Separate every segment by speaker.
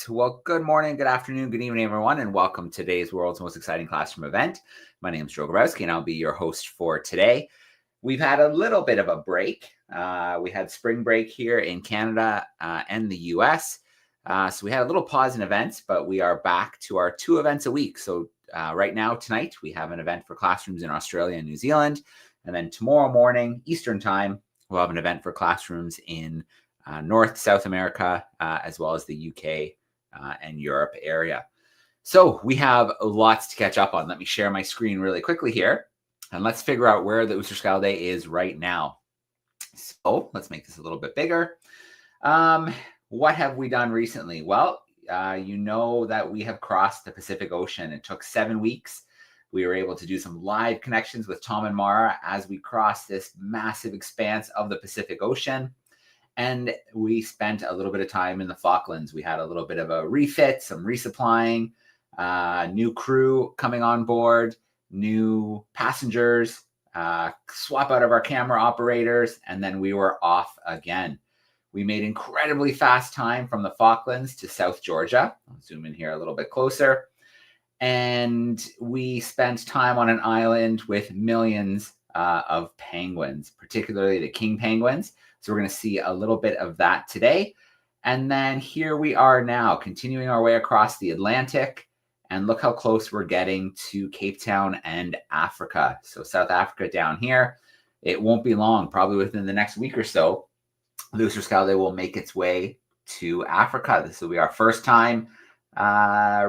Speaker 1: Well, good morning, good afternoon, good evening, everyone, and welcome to today's world's most exciting classroom event. My name is Joe Grabowski, and I'll be your host for today. We've had a little bit of a break. We had spring break here in Canada and the US. So we had a little pause in events, but we are back to our 2 events a week. So right now, tonight, we have an event for classrooms in Australia and New Zealand. And then tomorrow morning, Eastern time, we'll have an event for classrooms in North, South America, as well as the UK and Europe area. So we have lots to catch up on. Let me share my screen really quickly here, and let's figure out where the Oosterschedle Day is right now. So let's make this a little bit bigger. What have we done recently? Well, you know that we have crossed the Pacific Ocean. It took 7 weeks. We were able to do some live connections with Tom and Mara as we crossed this massive expanse of the Pacific Ocean. And we spent a little bit of time in the Falklands. We had a little bit of a refit, some resupplying, new crew coming on board, new passengers, swap out of our camera operators, and then we were off again. We made incredibly fast time from the Falklands to South Georgia. I'll zoom in here a little bit closer. And we spent time on an island with millions of penguins, particularly the king penguins. So we're going to see a little bit of that today. And then here we are now, continuing our way across the Atlantic. And look how close we're getting to Cape Town and Africa. So South Africa down here. It won't be long, probably within the next week or so, the Oosterschedle will make its way to Africa. This will be our first time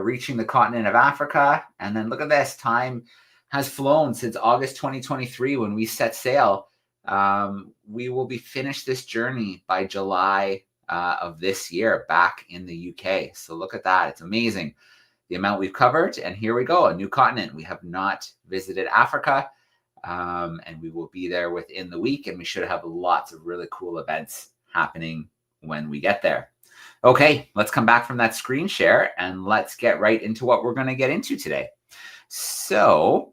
Speaker 1: reaching the continent of Africa. And then look at this, time has flown since August 2023 when we set sail. We will be finished this journey by July of this year back in the UK. So look at that. It's amazing the amount we've covered. And here we go, a new continent. We have not visited Africa, and we will be there within the week. And we should have lots of really cool events happening when we get there. Okay, let's come back from that screen share and let's get right into what we're going to get into today. So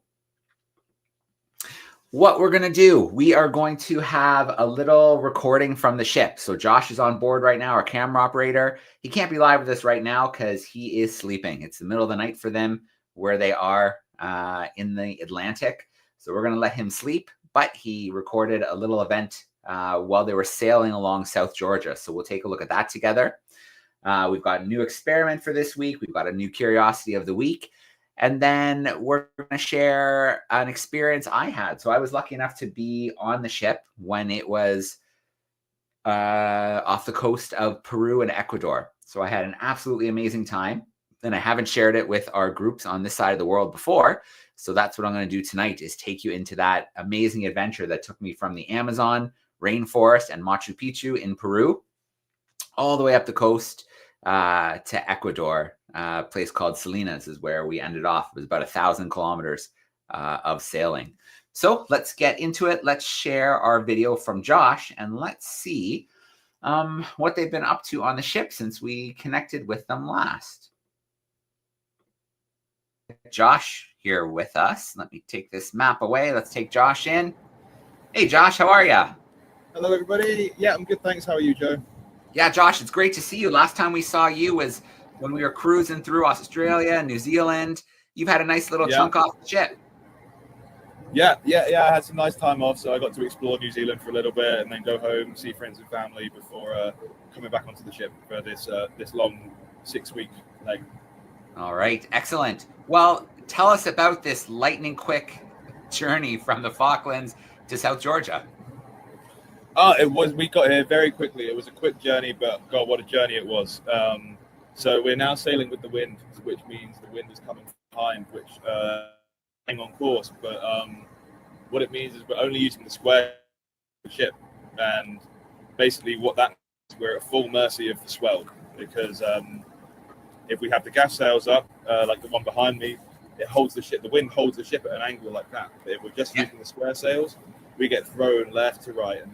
Speaker 1: what we're going to do, we are going to have a little recording from the ship. So Josh is on board right now, our camera operator. He can't be live with us right now because he is sleeping. It's the middle of the night for them where they are in the Atlantic. So we're going to let him sleep, but he recorded a little event while they were sailing along South Georgia. So we'll take a look at that together. We've got a new experiment for this week. We've got a new curiosity of the week. And then we're going to share an experience I had. So I was lucky enough to be on the ship when it was off the coast of Peru and Ecuador. So I had an absolutely amazing time. And I haven't shared it with our groups on this side of the world before. So that's what I'm going to do tonight, is take you into that amazing adventure that took me from the Amazon rainforest and Machu Picchu in Peru all the way up the coast to Ecuador. A place called Salinas is where we ended off. It was about 1,000 kilometers of sailing. So let's get into it. Let's share our video from Josh and let's see what they've been up to on the ship since we connected with them last. Josh here with us. Let me take this map away. Let's take Josh in. Hey, Josh, how are you?
Speaker 2: Hello, everybody. Yeah, I'm good, thanks. How are you, Joe?
Speaker 1: Yeah, Josh, it's great to see you. Last time we saw you was when we were cruising through Australia and New Zealand. You've had a nice little chunk off the ship.
Speaker 2: Yeah. I had some nice time off, so I got to explore New Zealand for a little bit and then go home, see friends and family before coming back onto the ship for this long 6-week leg. All
Speaker 1: right, excellent. Well, tell us about this lightning quick journey from the Falklands to South Georgia.
Speaker 2: We got here very quickly. It was a quick journey, but God, what a journey it was. So we're now sailing with the wind, which means the wind is coming behind, which hang on course. But what it means is we're only using the square ship, and basically what that means is we're at full mercy of the swell, because if we have the gaff sails up, like the one behind me, it holds the ship. The wind holds the ship at an angle like that. But if we're just using the square sails, we get thrown left to right, and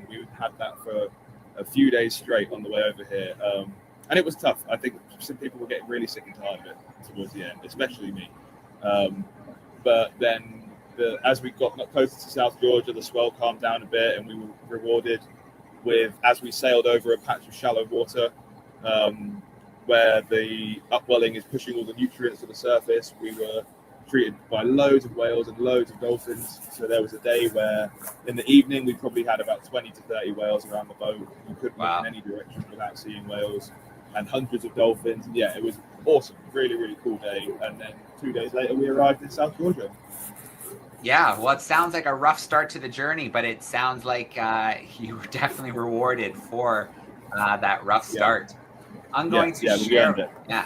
Speaker 2: we had that for a few days straight on the way over here. And it was tough. I think some people were getting really sick and tired of it towards the end, especially me. But then as we got closer to South Georgia, the swell calmed down a bit, and we were rewarded with, as we sailed over a patch of shallow water, where the upwelling is pushing all the nutrients to the surface. We were treated by loads of whales and loads of dolphins. So there was a day where in the evening we probably had about 20 to 30 whales around the boat. You couldn't look in any direction without seeing whales, and hundreds of dolphins. And yeah, it was awesome. Really, really cool day. And then 2 days later we arrived in South Georgia.
Speaker 1: Yeah, well, it sounds like a rough start to the journey, but it sounds like you were definitely rewarded for that rough start. I'm going to share. Yeah,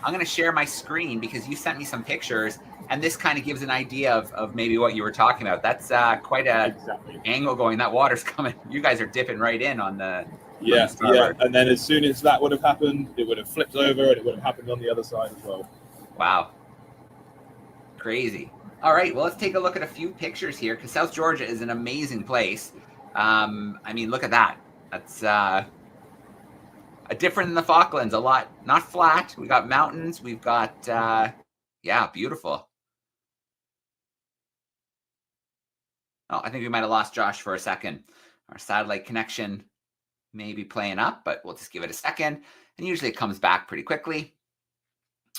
Speaker 1: I'm going to share my screen because you sent me some pictures, and this kind of gives an idea of maybe what you were talking about. That's quite a angle going. That water's coming. You guys are dipping right in on the
Speaker 2: starboard. And then as soon as that would have happened, it would have flipped over, and it would have happened on the other side as well.
Speaker 1: Wow, crazy. All right, well, let's take a look at a few pictures here because South Georgia is an amazing place. I mean, look at that. That's different than the Falklands. A lot, not flat. We got mountains. We've got, yeah, beautiful. Oh, I think we might have lost Josh for a second. Our satellite connection may be playing up, but we'll just give it a second. And usually it comes back pretty quickly.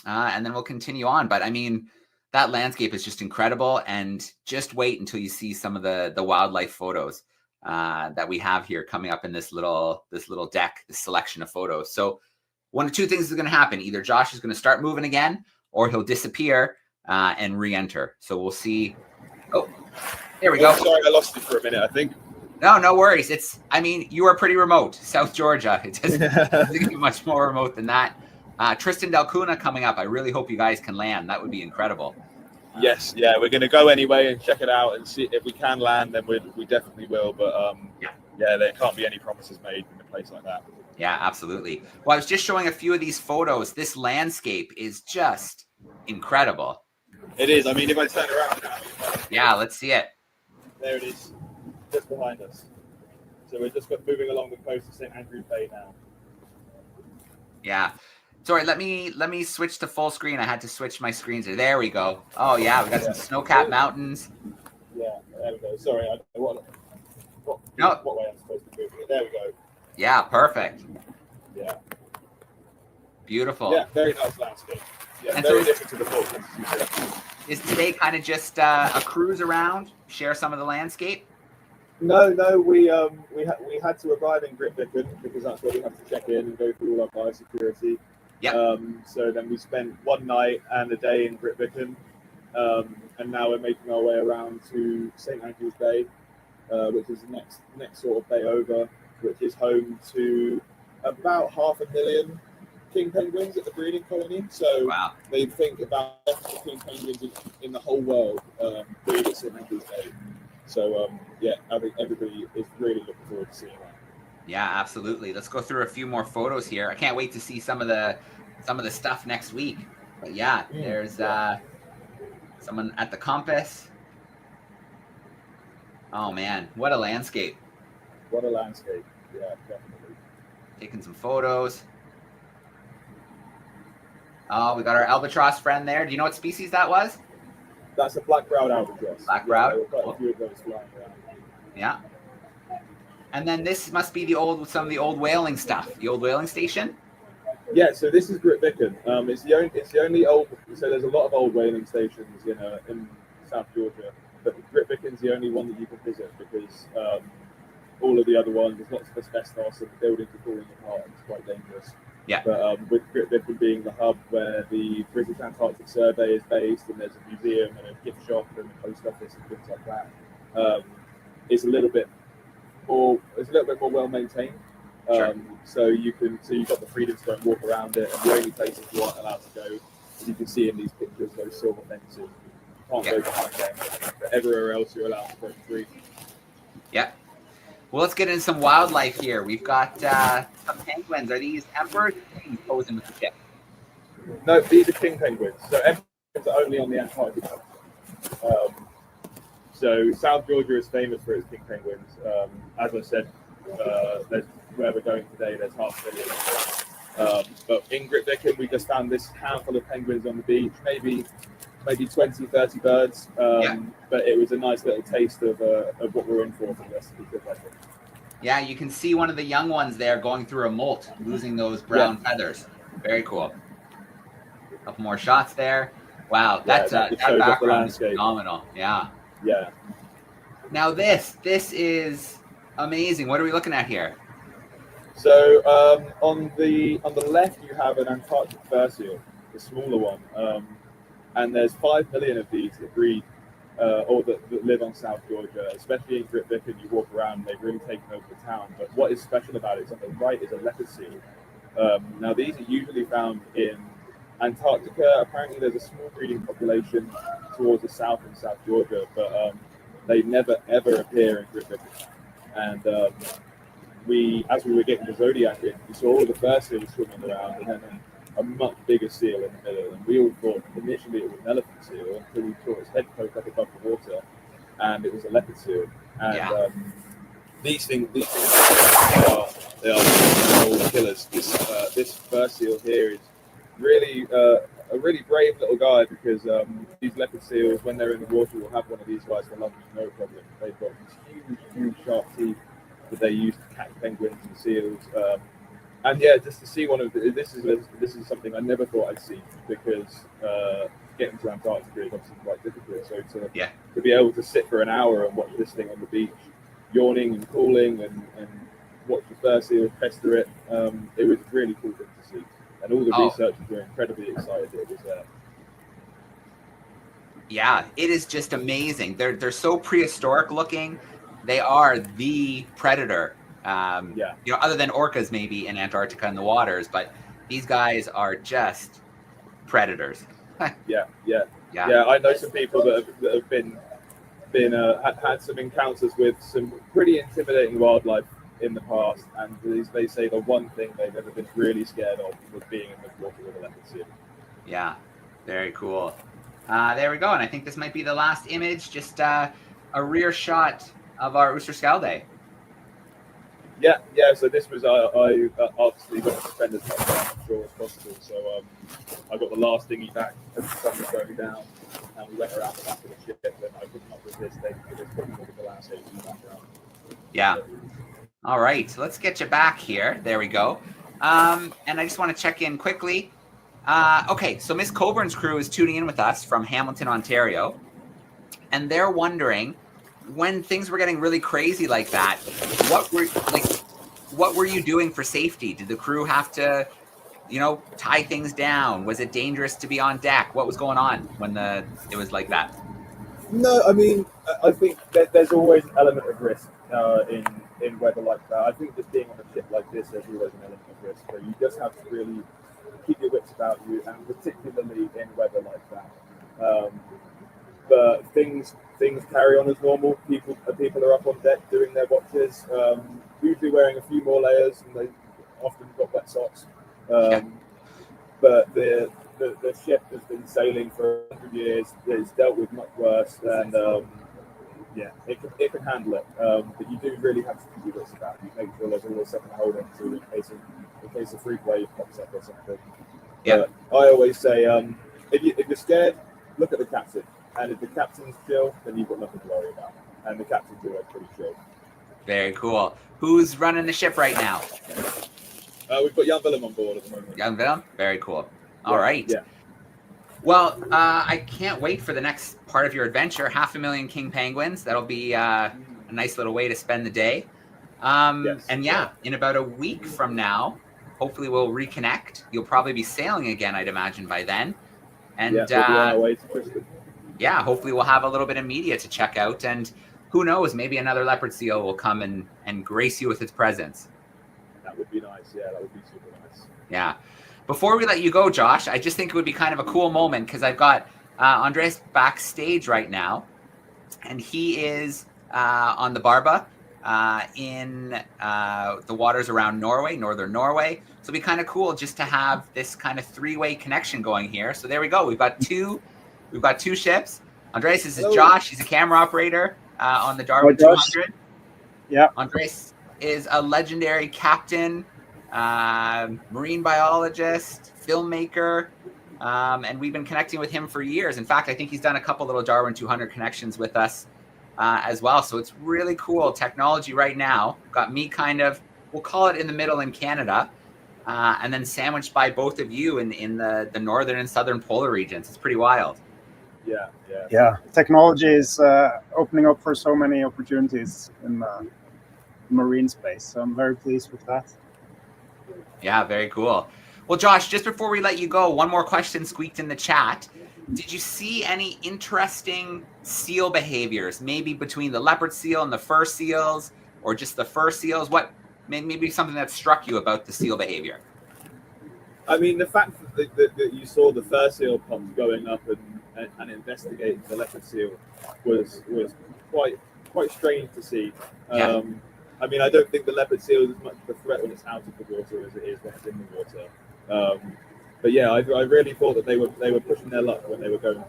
Speaker 1: And then we'll continue on. But I mean, that landscape is just incredible. And just wait until you see some of the wildlife photos that we have here coming up in this little deck, this selection of photos. So one of two things is going to happen. Either Josh is going to start moving again, or he'll disappear and re-enter. So we'll see. Oh, there we go.
Speaker 2: Sorry, I lost you for a minute, I think.
Speaker 1: No worries. I mean, you are pretty remote. South Georgia. It doesn't get much more remote than that. Tristan Del Cunha coming up. I really hope you guys can land. That would be incredible.
Speaker 2: Yes, yeah, we're going to go anyway and check it out and see if we can land. Then we definitely will. But yeah, there can't be any promises made in a place like that.
Speaker 1: Yeah, absolutely. Well, I was just showing a few of these photos. This landscape is just incredible.
Speaker 2: It is. I mean, if I turn around now.
Speaker 1: Yeah, let's see it.
Speaker 2: There it is, just behind us. So we're just moving along the coast of St. Andrews Bay now.
Speaker 1: Yeah. Sorry, let me switch to full screen. I had to switch my screens. There we go. Oh yeah, we got some snow-capped mountains.
Speaker 2: Yeah, there we go. Sorry, I don't know what way I'm supposed to move it. There we go.
Speaker 1: Yeah, perfect.
Speaker 2: Yeah.
Speaker 1: Beautiful.
Speaker 2: Yeah, very nice landscape. Yeah,
Speaker 1: and
Speaker 2: very
Speaker 1: so
Speaker 2: different to the Falklands.
Speaker 1: Is today kind of just a cruise around, share some of the landscape?
Speaker 2: No, we had to arrive in Grytviken because that's where we have to check in and go through all our biosecurity.
Speaker 1: Yeah.
Speaker 2: So then we spent one night and a day in Grytviken, and now we're making our way around to St. Andrews Bay, which is the next sort of bay over, which is home to about 500,000 king penguins at the breeding colony. So
Speaker 1: wow.
Speaker 2: They think about the king penguins in the whole world breed at St. Andrews Bay. So yeah, I think everybody is really looking forward to seeing that.
Speaker 1: Yeah, absolutely. Let's go through a few more photos here. I can't wait to see some of the stuff next week. But yeah, there's someone at the compass. Oh man, what a landscape.
Speaker 2: What a landscape. Yeah, definitely.
Speaker 1: Taking some photos. Oh, we got our albatross friend there. Do you know what species that was?
Speaker 2: That's a black-browed albatross.
Speaker 1: Black-browed?
Speaker 2: Yeah, quite a few of those flying around.
Speaker 1: Yeah. And then this must be some of the old whaling stuff. The old whaling station?
Speaker 2: Yeah, so this is Grytviken. It's the only old. So there's a lot of old whaling stations in South Georgia, but Grytviken's the only one that you can visit because all of the other ones, there's lots of asbestos and the buildings are falling apart and it's quite dangerous.
Speaker 1: Yeah.
Speaker 2: But with Grytviken being the hub where the British Antarctic Survey is based, and there's a museum and a gift shop and a post office and things like that, it's a little bit more well maintained.
Speaker 1: Sure.
Speaker 2: So you've got the freedom to go and walk around it, and the only places you aren't allowed to go, as you can see in these pictures, those silver fences. You can't go behind them, but everywhere else you're allowed to go free.
Speaker 1: Yeah. Well, let's get into some wildlife here. We've got some penguins. Are these emperors posing with the ship?
Speaker 2: No, these are king penguins. So emperors are only on the Antarctica. So South Georgia is famous for its king penguins. As I said, where we're going today, there's 500,000. But in Grytviken, we just found this handful of penguins on the beach, maybe 20, 30 birds. But it was a nice little taste of what we're in for the rest of the trip, I think.
Speaker 1: Yeah, you can see one of the young ones there going through a molt, losing those brown feathers. Very cool. A couple more shots there. Wow,
Speaker 2: Yeah,
Speaker 1: that
Speaker 2: shows off the
Speaker 1: background is
Speaker 2: landscape.
Speaker 1: phenomenal. Yeah.
Speaker 2: Yeah.
Speaker 1: Now this is amazing. What are we looking at here?
Speaker 2: So on the left you have an Antarctic fur seal, the smaller one, and there's 5 million of these that breed or that live on South Georgia, especially in Grytviken. You walk around, they've really taken over the town. But what is special about it is on the right is a leopard seal. Now these are usually found in Antarctica. Apparently there's a small breeding population towards the south in South Georgia, but they never ever appear in Grytviken. And as we were getting the Zodiac in, we saw all the fur seals swimming around, and then a much bigger seal in the middle. And we all thought initially it was an elephant seal until we saw its head poke up above the water, and it was a leopard seal. And these things they are killers. This fur seal here is really a really brave little guy, because these leopard seals, when they're in the water, will have one of these guys for lunch, no problem. They've got these huge sharp teeth that they use to catch penguins and seals. And yeah, just to see one of this is something I never thought I'd see, because getting to Antarctica is obviously quite difficult. So to be able to sit for an hour and watch this thing on the beach, yawning and cooling, and watch the fur seal pester it, it was a really cool thing to see. And all the researchers were incredibly excited that it was there.
Speaker 1: Yeah, it is just amazing. They're so prehistoric looking. They are the predator. Other than orcas maybe in Antarctica in the waters, but these guys are just predators.
Speaker 2: Yeah. I know some people that have had some encounters with some pretty intimidating wildlife in the past, and they say the one thing they've ever been really scared of was being in the water with a leopard seal.
Speaker 1: Yeah, very cool. There we go, and I think this might be the last image, just a rear shot of our Oosterschedle.
Speaker 2: Yeah. So this was I obviously got to spend as much time ashore as possible. So I got the last dinghy back as the sun was going down, and we went around the back of the ship, and I couldn't up with this thing because it's probably the last 18 background.
Speaker 1: Yeah. All right, let's get you back here. There we go. And I just want to check in quickly. Okay, so Miss Coburn's crew is tuning in with us from Hamilton, Ontario, and they're wondering, when things were getting really crazy like that, what were you doing for safety? Did the crew have to, tie things down? Was it dangerous to be on deck? What was going on when it was like that?
Speaker 2: No, I mean, I think that there's always an element of risk in weather like that. I think just being on a ship like this, there's always an element of risk. So you just have to really keep your wits about you, and particularly in weather like that. But things carry on as normal. People are up on deck doing their watches, usually wearing a few more layers, and they often got wet socks. But the ship has been sailing for 100 years. It's dealt with much worse, and it can handle it. But you do really have to keep your wits about you. Make sure there's always something to hold on to in case a freak wave pops up or something.
Speaker 1: Yeah.
Speaker 2: But I always say, if you're scared, look at the captain. And if the captain's chill, then you've got nothing to worry about. And the captain's always pretty chill.
Speaker 1: Very cool. Who's running the ship right now?
Speaker 2: We've got Jan Willem on board at the moment.
Speaker 1: Jan Willem? Very cool. All right.
Speaker 2: Yeah.
Speaker 1: Well, I can't wait for the next part of your adventure. 500,000 king penguins. That'll be a nice little way to spend the day. And in about a week from now, hopefully we'll reconnect. You'll probably be sailing again, I'd imagine, by then. And
Speaker 2: we'll be on our way to Tristan.
Speaker 1: Yeah, hopefully we'll have a little bit of media to check out, and who knows, maybe another leopard seal will come and grace you with its presence.
Speaker 2: That would be nice. Yeah, that would be super nice.
Speaker 1: Yeah. Before we let you go, Josh, I just think it would be kind of a cool moment, because I've got Andres backstage right now, and he is on the Barba in the waters around Norway, northern Norway. So it'll be kind of cool just to have this kind of three-way connection going here. So there we go. We've got two ships. Andres, this is Josh. He's a camera operator on the DARWIN200.
Speaker 3: Yeah.
Speaker 1: Andres is a legendary captain, marine biologist, filmmaker, and we've been connecting with him for years. In fact, I think he's done a couple little DARWIN200 connections with us as well. So it's really cool technology right now. Got me kind of, we'll call it in the middle in Canada. and then sandwiched by both of you in the northern and southern polar regions. It's pretty wild.
Speaker 3: Yeah. Technology is opening up for so many opportunities in marine space. So I'm very pleased with that.
Speaker 1: Yeah, very cool. Well, Josh, just before we let you go, one more question squeaked in the chat. Did you see any interesting seal behaviors, maybe between the leopard seal and the fur seals, or just the fur seals? What maybe something that struck you about the seal behavior?
Speaker 2: I mean, the fact that you saw the fur seal pups going up and investigating the leopard seal was quite strange to see.
Speaker 1: Yeah.
Speaker 2: I mean, I don't think the leopard seal is as much of a threat when it's out of the water as it is when it's in the water. But yeah, I really thought that they were pushing their luck when they were going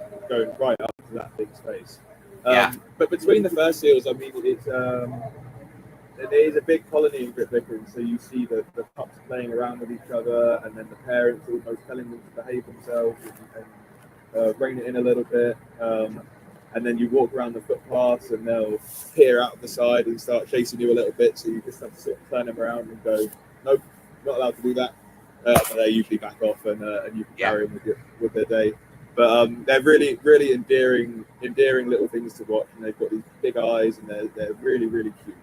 Speaker 2: right up to that big space. But between the fur seals, I mean, there is a big colony in Great Britain, so you see the pups playing around with each other, and then the parents almost telling them to behave themselves and rein it in a little bit. And then you walk around the footpaths, and they'll peer out the side and start chasing you a little bit. So you just have to sort of turn them around and go, nope, not allowed to do that. And they usually back off, and you can carry on with their day. But they're really, really endearing little things to watch, and they've got these big eyes, and they're really, really cute.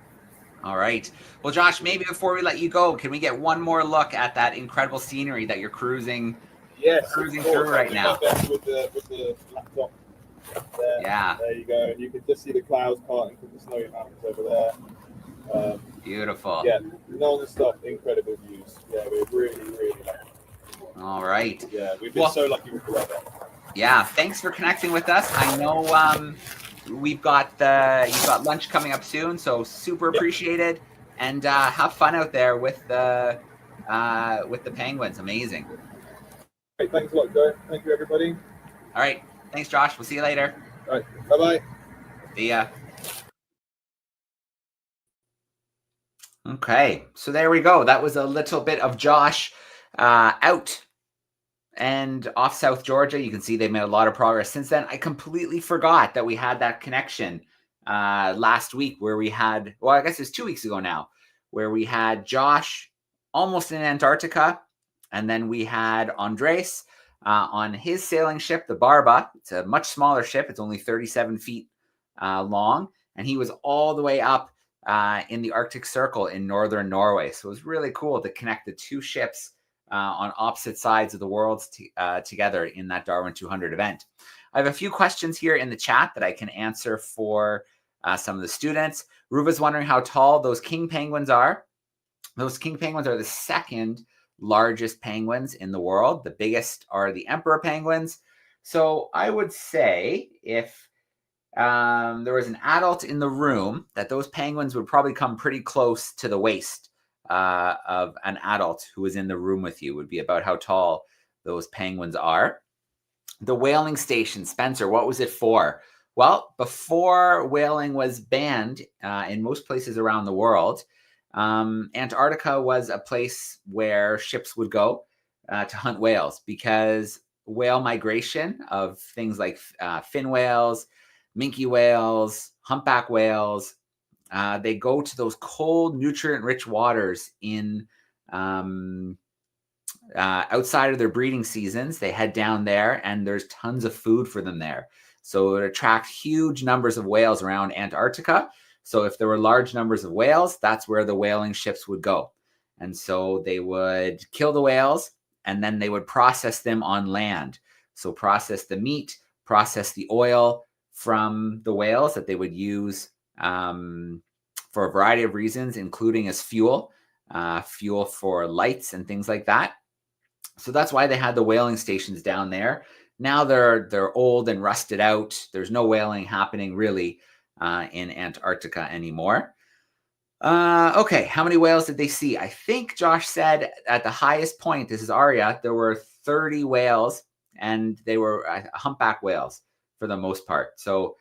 Speaker 1: All right. Well, Josh, maybe before we let you go, can we get one more look at that incredible scenery that you're cruising through right now?
Speaker 2: With the laptop. There.
Speaker 1: Yeah.
Speaker 2: There you go. And you can just see the clouds parting from the snowy mountains over there.
Speaker 1: Beautiful.
Speaker 2: Yeah, non-stop incredible views. Yeah, we're really, really lucky.
Speaker 1: All right.
Speaker 2: Yeah, we've been so lucky with the weather.
Speaker 1: Yeah, thanks for connecting with us. I know you've got lunch coming up soon, so super appreciated. And have fun out there with the penguins. Amazing.
Speaker 2: Great, thanks a lot, Joe. Thank you, everybody.
Speaker 1: All right. Thanks, Josh. We'll see you later.
Speaker 2: All right. Bye-bye.
Speaker 1: See ya. Okay. So there we go. That was a little bit of Josh out and off South Georgia. You can see they've made a lot of progress since then. I completely forgot that we had that connection last week where we had, well, I guess it was 2 weeks ago now, where we had Josh almost in Antarctica. And then we had Andres on his sailing ship, the Barba. It's a much smaller ship. It's only 37 feet long. And he was all the way up in the Arctic Circle in northern Norway. So it was really cool to connect the two ships on opposite sides of the world together in that DARWIN200 event. I have a few questions here in the chat that I can answer for some of the students. Ruva's wondering how tall those king penguins are. Those king penguins are the second largest penguins in the world. The biggest are the emperor penguins. So I would say if there was an adult in the room, that those penguins would probably come pretty close to the waist of an adult who was in the room with you, would be about how tall those penguins are. The whaling station, Spencer, what was it for? Well, before whaling was banned in most places around the world, Antarctica was a place where ships would go to hunt whales, because whale migration of things like fin whales, minke whales, humpback whales, they go to those cold, nutrient-rich waters in outside of their breeding seasons. They head down there, and there's tons of food for them there. So it attracts huge numbers of whales around Antarctica. So if there were large numbers of whales, that's where the whaling ships would go. And so they would kill the whales, and then they would process them on land. So process the meat, process the oil from the whales that they would use for a variety of reasons, including as fuel for lights and things like that. So that's why they had the whaling stations down there. Now they're old and rusted out. There's no whaling happening really in Antarctica anymore. Okay, how many whales did they see? I think Josh said at the highest point, this is Aria, there were 30 whales, and they were humpback whales for the most part. So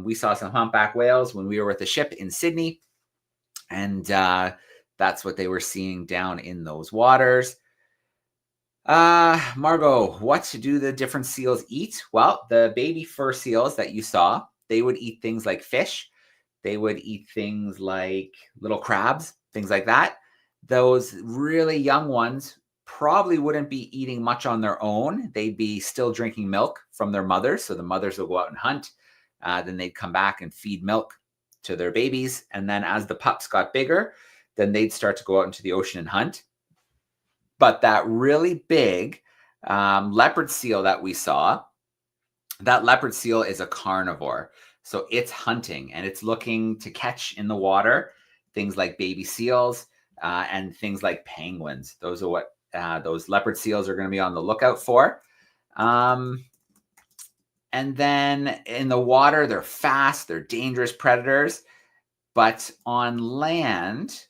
Speaker 1: we saw some humpback whales when we were with the ship in Sydney, and that's what they were seeing down in those waters. Margot, what do the different seals eat? Well, the baby fur seals that you saw, they would eat things like fish. They would eat things like little crabs, things like that. Those really young ones probably wouldn't be eating much on their own. They'd be still drinking milk from their mothers. So the mothers will go out and hunt. Then they'd come back and feed milk to their babies. And then as the pups got bigger, then they'd start to go out into the ocean and hunt. But that really big leopard seal that we saw, that leopard seal is a carnivore. So it's hunting and it's looking to catch in the water things like baby seals and things like penguins. Those are what those leopard seals are going to be on the lookout for. And then in the water, they're fast, they're dangerous predators. But on land,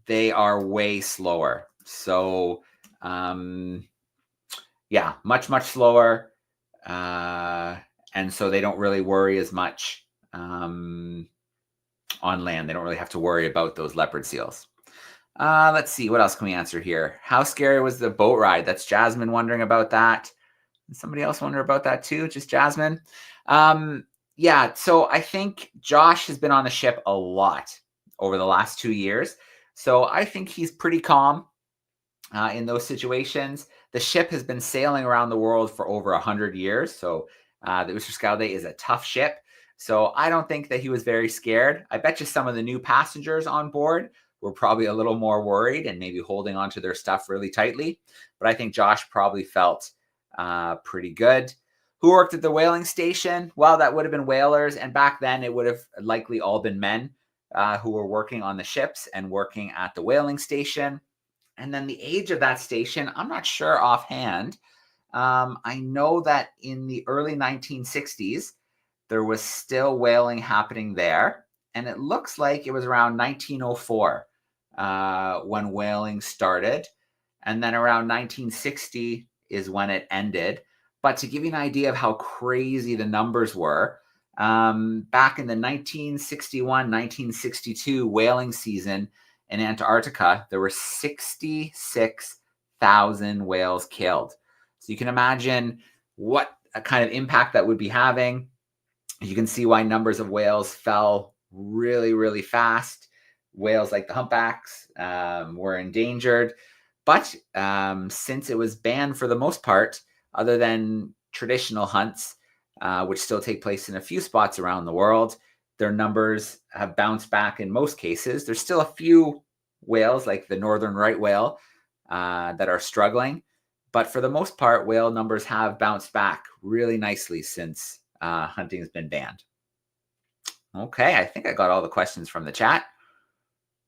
Speaker 1: they are way slower. So, yeah, much slower. And so they don't really worry as much on land. They don't really have to worry about those leopard seals. Let's see, what else can we answer here? How scary was the boat ride? That's Jasmine wondering about that. Somebody else wonder about that too, just Jasmine. Yeah, so I think Josh has been on the ship a lot over the last 2 years. So I think he's pretty calm in those situations. The ship has been sailing around the world for over 100 years. So the Oosterschedle is a tough ship. So I don't think that he was very scared. I bet you some of the new passengers on board were probably a little more worried and maybe holding onto their stuff really tightly. But I think Josh probably felt pretty good. Who worked at the whaling station? Well, that would have been whalers. And back then it would have likely all been men who were working on the ships and working at the whaling station. And then the age of that station, I'm not sure offhand. I know that in the early 1960s, there was still whaling happening there. And it looks like it was around 1904 when whaling started. And then around 1960 is when it ended. But to give you an idea of how crazy the numbers were, back in the 1961-1962 whaling season in Antarctica, there were 66,000 whales killed. So you can imagine what a kind of impact that would be having. You can see why numbers of whales fell really fast. Whales like the humpbacks were endangered. But since it was banned for the most part, other than traditional hunts, which still take place in a few spots around the world, their numbers have bounced back in most cases. There's still a few whales like the northern right whale that are struggling. But for the most part, whale numbers have bounced back really nicely since hunting has been banned. Okay, I think I got all the questions from the chat.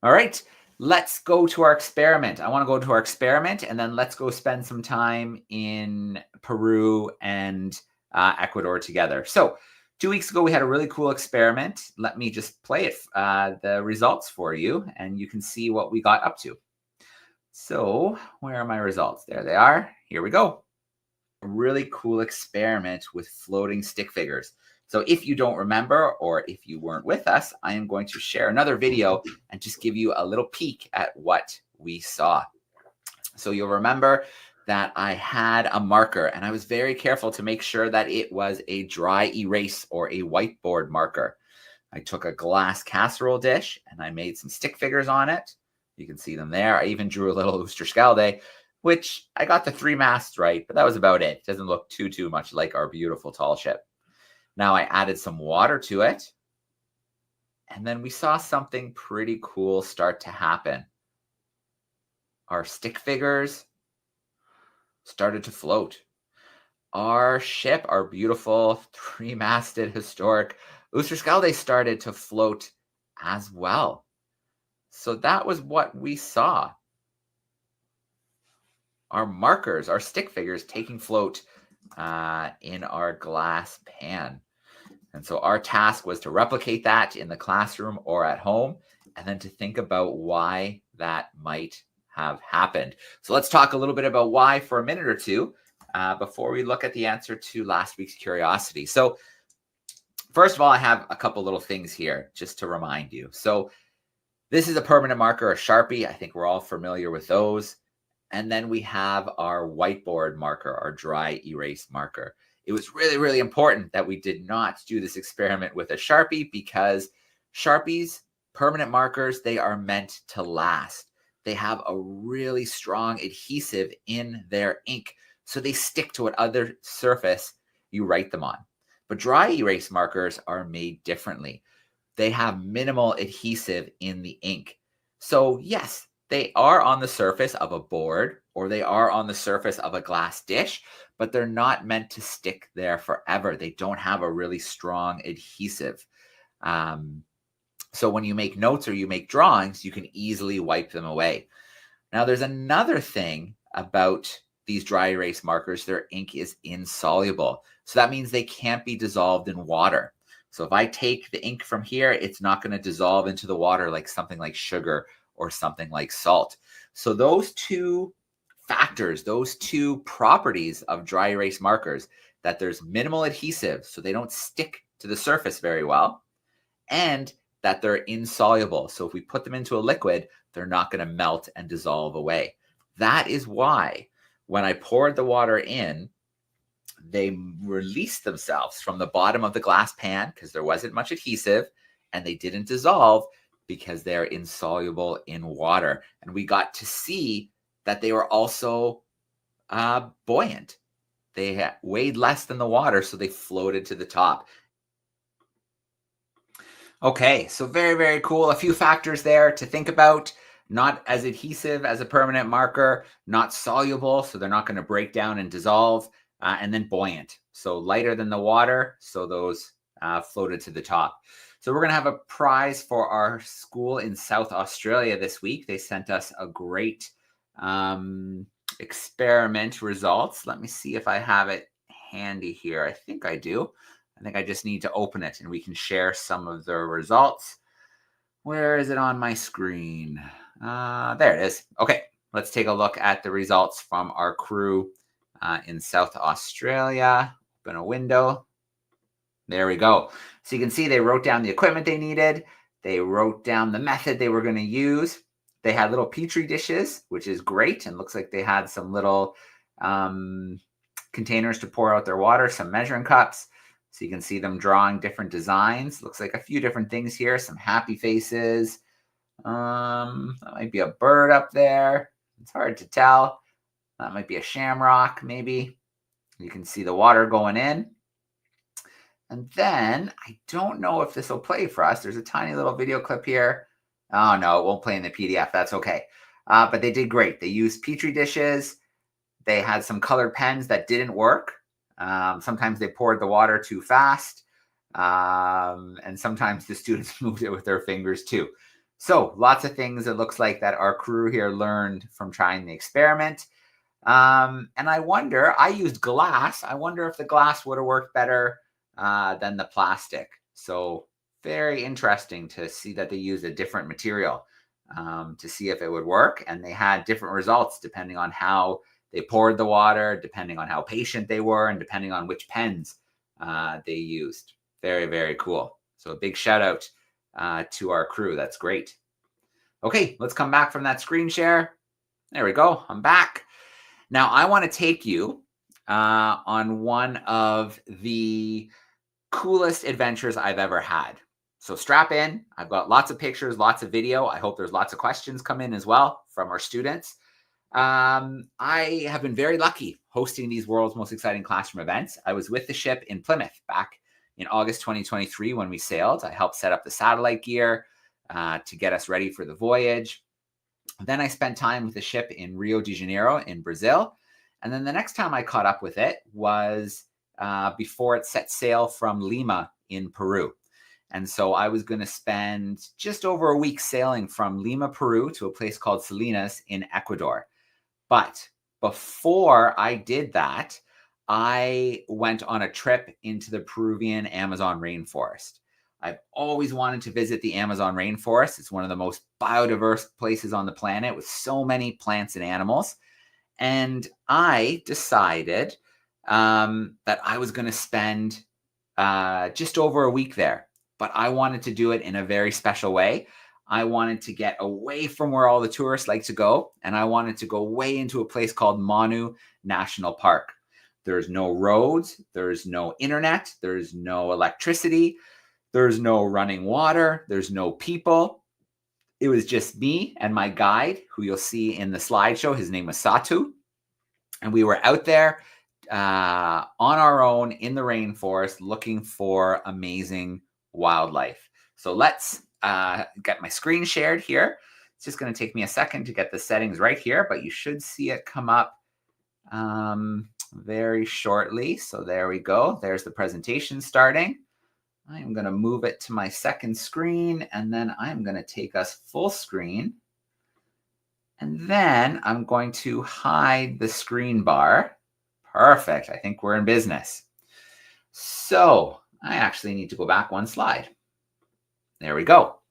Speaker 1: All right, let's go to our experiment. I want to go to our experiment and then let's go spend some time in Peru and Ecuador together. So 2 weeks ago, we had a really cool experiment. Let me just play it, the results for you, and you can see what we got up to. So where are my results? There they are. Here we go. A really cool experiment with floating stick figures. So if you don't remember, or if you weren't with us, I am going to share another video and just give you a little peek at what we saw. So you'll remember that I had a marker and I was very careful to make sure that it was a dry erase or a whiteboard marker. I took a glass casserole dish and I made some stick figures on it. You can see them there. I even drew a little Oosterschedle, which I got the 3 masts right, but that was about it. It doesn't look too much like our beautiful tall ship. Now I added some water to it. And then we saw something pretty cool start to happen. Our stick figures started to float. Our ship, our beautiful 3-masted historic Oosterschedle, started to float as well. So that was what we saw. Our markers, our stick figures taking float in our glass pan. And so our task was to replicate that in the classroom or at home, and then to think about why that might have happened. So let's talk a little bit about why for a minute or two before we look at the answer to last week's curiosity. So first of all, I have a couple little things here just to remind you. So this is a permanent marker, a Sharpie. I think we're all familiar with those. And then we have our whiteboard marker, our dry erase marker. It was really important that we did not do this experiment with a Sharpie because Sharpies Permanent markers, they are meant to last. They have a really strong adhesive in their ink, so they stick to what other surface you write them on. But dry erase markers are made differently. They have minimal adhesive in the ink. So yes, they are on the surface of a board or they are on the surface of a glass dish, but they're not meant to stick there forever. They don't have a really strong adhesive. So when you make notes or you make drawings, you can easily wipe them away. Now, there's another thing about these dry erase markers. Their ink is insoluble. So that means they can't be dissolved in water. So if I take the ink from here, it's not going to dissolve into the water like something like sugar or something like salt. So those two factors, those two properties of dry erase markers, that there's minimal adhesive, so they don't stick to the surface very well, and that they're insoluble. So if we put them into a liquid, they're not going to melt and dissolve away. That is why when I poured the water in, they released themselves from the bottom of the glass pan because there wasn't much adhesive, and they didn't dissolve because they're insoluble in water. And we got to see that they were also buoyant. They weighed less than the water, so they floated to the top. Okay, so very, very cool. A few factors there to think about. Not as adhesive as a permanent marker, not soluble, so they're not going to break down and dissolve, and then buoyant, so lighter than the water, so those floated to the top. So we're going to have a prize for our school in South Australia this week. They sent us a great experiment results. Let me see if I have it handy here. I think I do. I think I just need to open it and we can share some of the results. Where is it on my screen? There it is. Okay, let's take a look at the results from our crew in South Australia. Open a window. There we go. So you can see they wrote down the equipment they needed. They wrote down the method they were going to use. They had little petri dishes, which is great. And looks like they had some little containers to pour out their water, some measuring cups. So you can see them drawing different designs. Looks like a few different things here. Some happy faces. That might be a bird up there. It's hard to tell. That might be a shamrock, maybe. You can see the water going in. And then, I don't know if this will play for us. There's a tiny little video clip here. Oh, no, it won't play in the PDF. That's okay. But they did great. They used petri dishes. They had some colored pens that didn't work. Sometimes they poured the water too fast. And sometimes the students moved it with their fingers too. So lots of things it looks like that our crew here learned from trying the experiment. And I wonder, I used glass. I wonder if the glass would have worked better than the plastic. So very interesting to see that they used a different material to see if it would work. And they had different results depending on how they poured the water, depending on how patient they were, and depending on which pens they used. Very, very cool. So a big shout out to our crew. That's great. Okay, let's come back from that screen share. There we go. I'm back. Now I want to take you on one of the coolest adventures I've ever had. So strap in. I've got lots of pictures, lots of video. I hope there's lots of questions come in as well from our students. I have been very lucky hosting these world's most exciting classroom events. I was with the ship in Plymouth back in August 2023 when we sailed. I helped set up the satellite gear to get us ready for the voyage. Then I spent time with the ship in Rio de Janeiro in Brazil. And then the next time I caught up with it was before it set sail from Lima in Peru. And so I was going to spend just over a week sailing from Lima, Peru to a place called Salinas in Ecuador. But before I did that, I went on a trip into the Peruvian Amazon rainforest. I've always wanted to visit the Amazon rainforest. It's one of the most biodiverse places on the planet with so many plants and animals. And I decided that I was going to spend just over a week there. But I wanted to do it in a very special way. I wanted to get away from where all the tourists like to go. And I wanted to go way into a place called Manu National Park. There's no roads. There's no internet. There's no electricity. There's no running water. There's no people. It was just me and my guide, who you'll see in the slideshow. His name was Satu. And we were out there on our own in the rainforest looking for amazing wildlife. So let's get my screen shared here. It's just going to take me a second to get the settings right here, but you should see it come up very shortly. So there we go. There's the presentation starting. I'm going to move it to my second screen, and then I'm going to take us full screen. And then I'm going to hide the screen bar. Perfect. I think we're in business. So I actually need to go back one slide. There we go.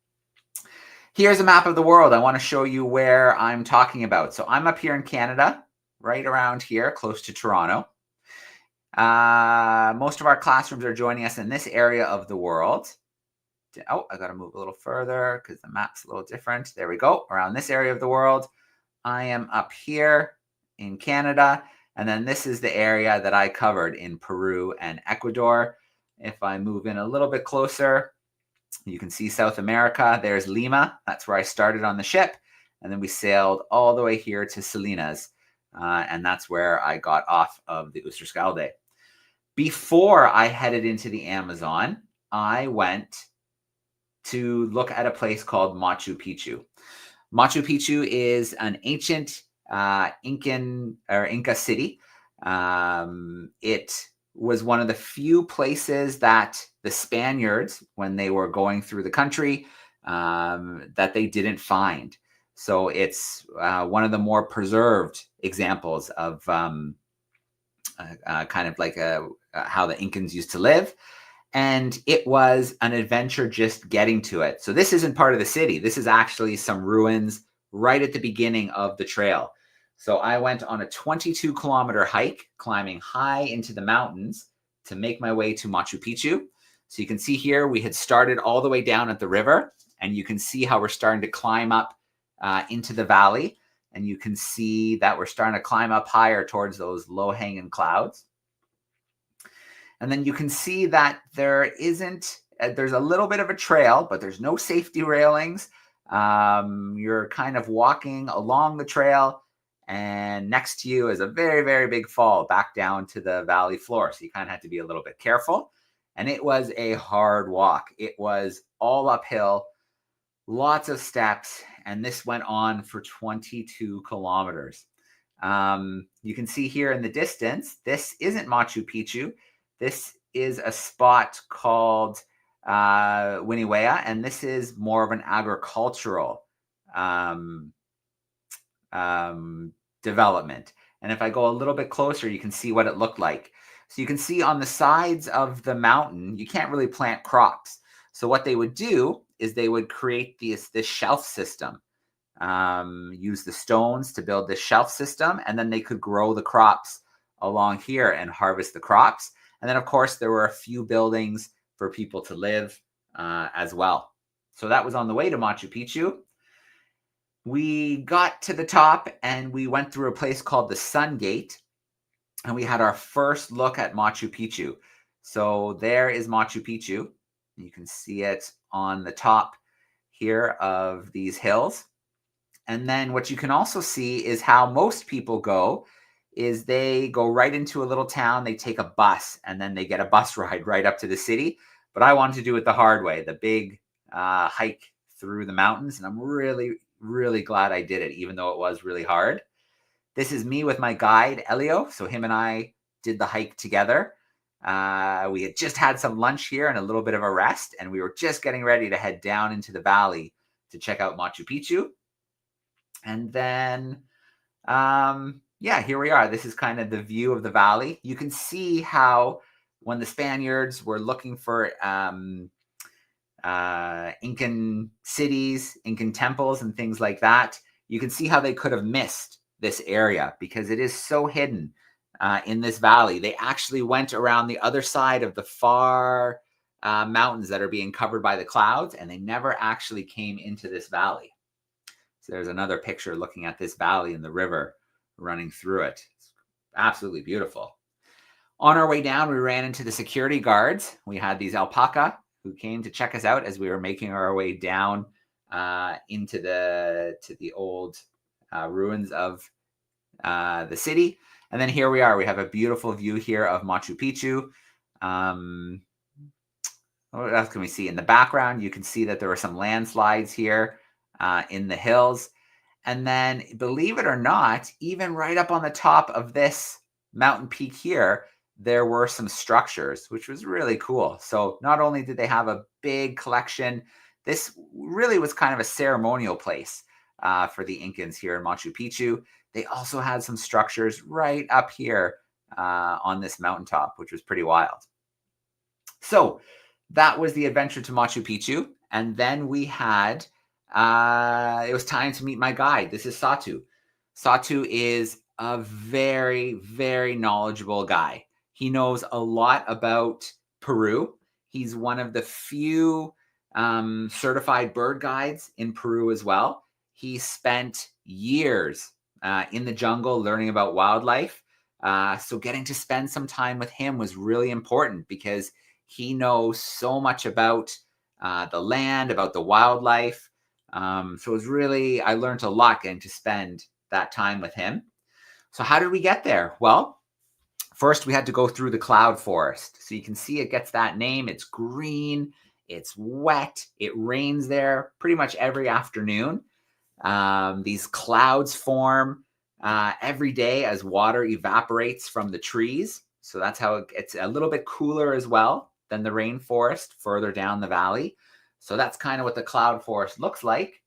Speaker 1: Here's a map of the world. I want to show you where I'm talking about. So I'm up here in Canada, right around here, close to Toronto. Most of our classrooms are joining us in this area of the world. Oh, I got to move a little further because the map's a little different. There we go. Around this area of the world. I am up here in Canada. And then this is the area that I covered in Peru and Ecuador. If I move in a little bit closer, you can see South America. There's Lima. That's where I started on the ship. And then we sailed all the way here to Salinas. And that's where I got off of the Oosterschedle. Before I headed into the Amazon, I went to look at a place called Machu Picchu. Machu Picchu is an ancient Inca city. It was one of the few places that the Spaniards, when they were going through the country, that they didn't find. So it's one of the more preserved examples of kind of like how the Incans used to live. And it was an adventure just getting to it. So this isn't part of the city. This is actually some ruins right at the beginning of the trail. So I went on a 22-kilometer hike, climbing high into the mountains to make my way to Machu Picchu. So you can see here, we had started all the way down at the river, and you can see how we're starting to climb up into the valley. And you can see that we're starting to climb up higher towards those low-hanging clouds. And then you can see that there's a little bit of a trail, but there's no safety railings. You're kind of walking along the trail, and next to you is a very, very big fall back down to the valley floor. So you kind of had to be a little bit careful. And it was a hard walk. It was all uphill, lots of steps, and this went on for 22 kilometers. You can see here in the distance, this isn't Machu Picchu. This is a spot called Winiwea, and this is more of an agricultural development. And if I go a little bit closer, you can see what it looked like. So you can see on the sides of the mountain, you can't really plant crops. So what they would do is they would create this shelf system, use the stones to build this shelf system, and then they could grow the crops along here and harvest the crops. And then, of course, there were a few buildings for people to live as well. So that was on the way to Machu Picchu. We got to the top and we went through a place called the Sun Gate, and we had our first look at Machu Picchu. So there is Machu Picchu. You can see it on the top here of these hills. And then what you can also see is how most people go is they go right into a little town, they take a bus, and then they get a bus ride right up to the city. But I wanted to do it the hard way, the big hike through the mountains. And I'm really, really glad I did it, even though it was really hard. This is me with my guide, Elio. So him and I did the hike together. We had just had some lunch here and a little bit of a rest, and we were just getting ready to head down into the valley to check out Machu Picchu. And then, yeah, here we are. This is kind of the view of the valley. You can see how when the Spaniards were looking for Incan cities, Incan temples, and things like that, you can see how they could have missed this area because it is so hidden in this valley. They actually went around the other side of the far mountains that are being covered by the clouds, and they never actually came into this valley. So there's another picture looking at this valley and the river running through it. It's absolutely beautiful. On our way down, we ran into the security guards. We had these alpaca who came to check us out as we were making our way down into the old ruins of the city. And then here we are. We have a beautiful view here of Machu Picchu. What else can we see? In the background, you can see that there were some landslides here in the hills. And then, believe it or not, even right up on the top of this mountain peak here, there were some structures, which was really cool. So not only did they have a big collection, this really was kind of a ceremonial place for the Incans here in Machu Picchu. They also had some structures right up here on this mountaintop, which was pretty wild. So that was the adventure to Machu Picchu. And then we had, it was time to meet my guide. This is Satu. Satu is a very, very knowledgeable guy. He knows a lot about Peru. He's one of the few certified bird guides in Peru as well. He spent years in the jungle learning about wildlife. So getting to spend some time with him was really important because he knows so much about the land, about the wildlife. So it was really, I learned a lot getting to spend that time with him. So how did we get there? Well, first we had to go through the cloud forest. So you can see it gets that name. It's green, it's wet, it rains there pretty much every afternoon. These clouds form every day as water evaporates from the trees. So that's how it gets a little bit cooler as well than the rainforest further down the valley. So that's kind of what the cloud forest looks like.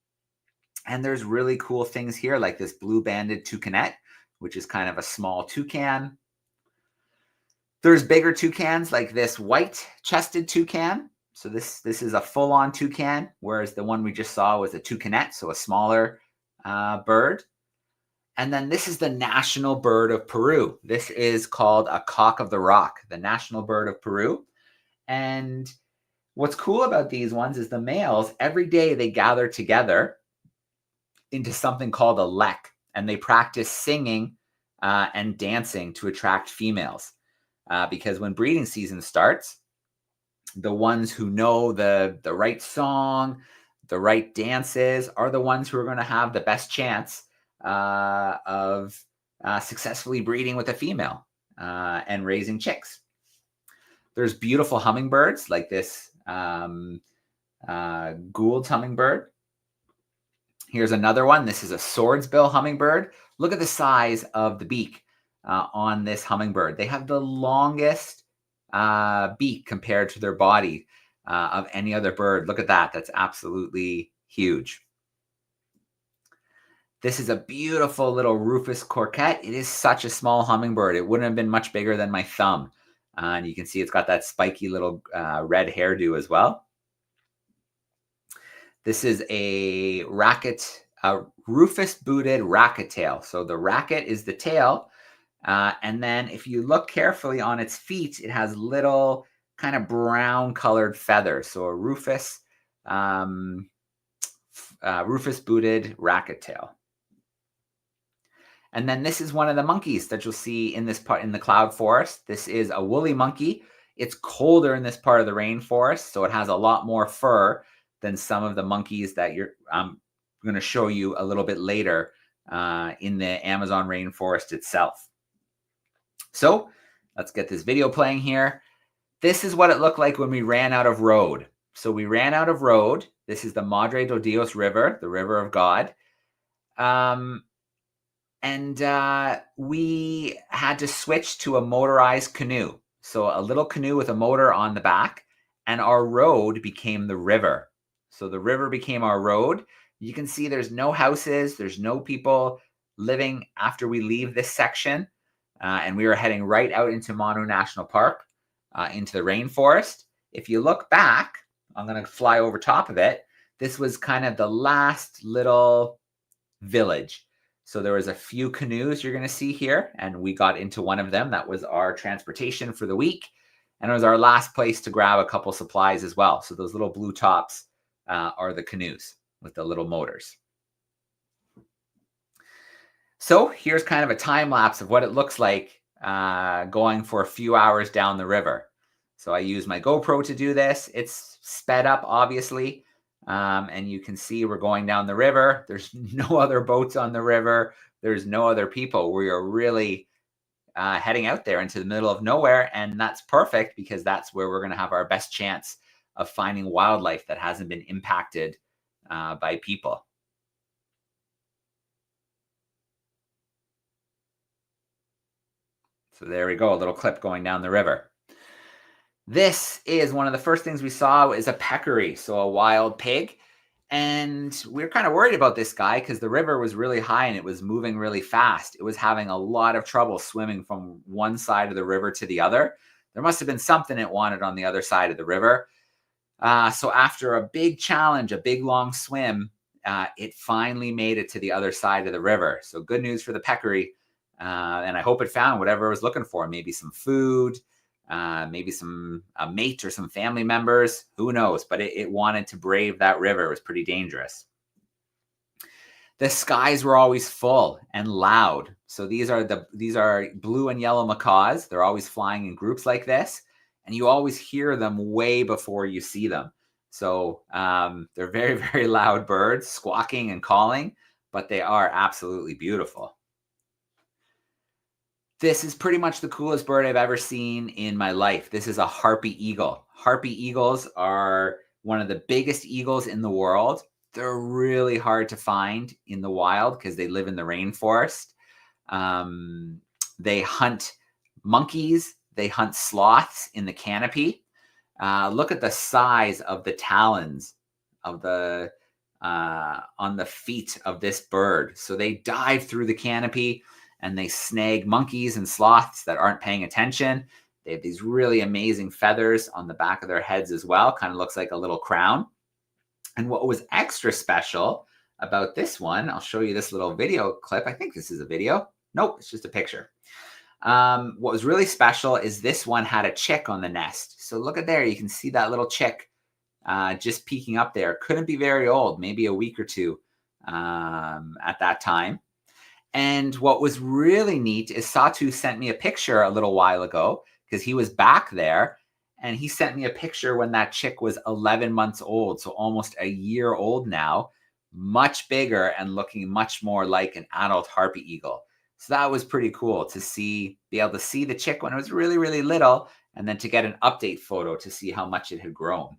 Speaker 1: And there's really cool things here like this blue-banded toucanet, which is kind of a small toucan. There's bigger toucans like this white-chested toucan. So this is a full-on toucan, whereas the one we just saw was a toucanet, so a smaller bird. And then this is the national bird of Peru. This is called a cock of the rock, the national bird of Peru. And what's cool about these ones is the males, every day they gather together into something called a lek, and they practice singing and dancing to attract females. Because when breeding season starts, the ones who know the right song, the right dances, are the ones who are going to have the best chance of successfully breeding with a female and raising chicks. There's beautiful hummingbirds like this Gould's hummingbird. Here's another one. This is a swordsbill hummingbird. Look at the size of the beak on this hummingbird. They have the longest beak compared to their body of any other bird. Look at that. That's absolutely huge. This is a beautiful little Rufous Coquette. It is such a small hummingbird. It wouldn't have been much bigger than my thumb. And you can see it's got that spiky little red hairdo as well. This is a rufous-booted racket tail. So the racket is the tail. And then if you look carefully on its feet, it has little kind of brown-colored feathers. So a rufous-booted racket tail. And then this is one of the monkeys that you'll see in this part in the cloud forest. This is a woolly monkey. It's colder in this part of the rainforest, so it has a lot more fur than some of the monkeys that I'm going to show you a little bit later in the Amazon rainforest itself. So let's get this video playing here. This is what it looked like when we ran out of road. So we ran out of road. This is the Madre de Dios River, the River of God. And we had to switch to a motorized canoe. So a little canoe with a motor on the back, and our road became the river. So the river became our road. You can see there's no houses, there's no people living after we leave this section. And we were heading right out into Manu National Park, into the rainforest. If you look back, I'm going to fly over top of it. This was kind of the last little village. So there was a few canoes you're going to see here, and we got into one of them. That was our transportation for the week, and it was our last place to grab a couple supplies as well. So those little blue tops are the canoes with the little motors. So here's kind of a time lapse of what it looks like going for a few hours down the river. So I use my GoPro to do this. It's sped up, obviously, And you can see we're going down the river. There's no other boats on the river. There's no other people. We are really heading out there into the middle of nowhere. And that's perfect because that's where we're going to have our best chance of finding wildlife that hasn't been impacted by people. So there we go, a little clip going down the river. This is one of the first things we saw is a peccary, so a wild pig. And we were kind of worried about this guy because the river was really high and it was moving really fast. It was having a lot of trouble swimming from one side of the river to the other. There must have been something it wanted on the other side of the river. So after a big challenge, a big long swim, it finally made it to the other side of the river. So good news for the peccary. And I hope it found whatever it was looking for. Maybe some food, maybe a mate or some family members. Who knows? But it wanted to brave that river. It was pretty dangerous. The skies were always full and loud. So these are blue and yellow macaws. They're always flying in groups like this. And you always hear them way before you see them. So they're very, very loud birds, squawking and calling, but they are absolutely beautiful. This is pretty much the coolest bird I've ever seen in my life. This is a harpy eagle. Harpy eagles are one of the biggest eagles in the world. They're really hard to find in the wild because they live in the rainforest. They hunt monkeys. They hunt sloths in the canopy. Look at the size of the talons of on the feet of this bird. So they dive through the canopy and they snag monkeys and sloths that aren't paying attention. They have these really amazing feathers on the back of their heads as well. Kind of looks like a little crown. And what was extra special about this one, I'll show you this little video clip. I think this is a video. Nope, it's just a picture. What was really special is this one had a chick on the nest. So look at there. You can see that little chick just peeking up there. Couldn't be very old, maybe a week or two at that time. And what was really neat is Satu sent me a picture a little while ago because he was back there. And he sent me a picture when that chick was 11 months old. So almost a year old now, much bigger and looking much more like an adult harpy eagle. So that was pretty cool to be able to see the chick when it was really, really little, and then to get an update photo to see how much it had grown.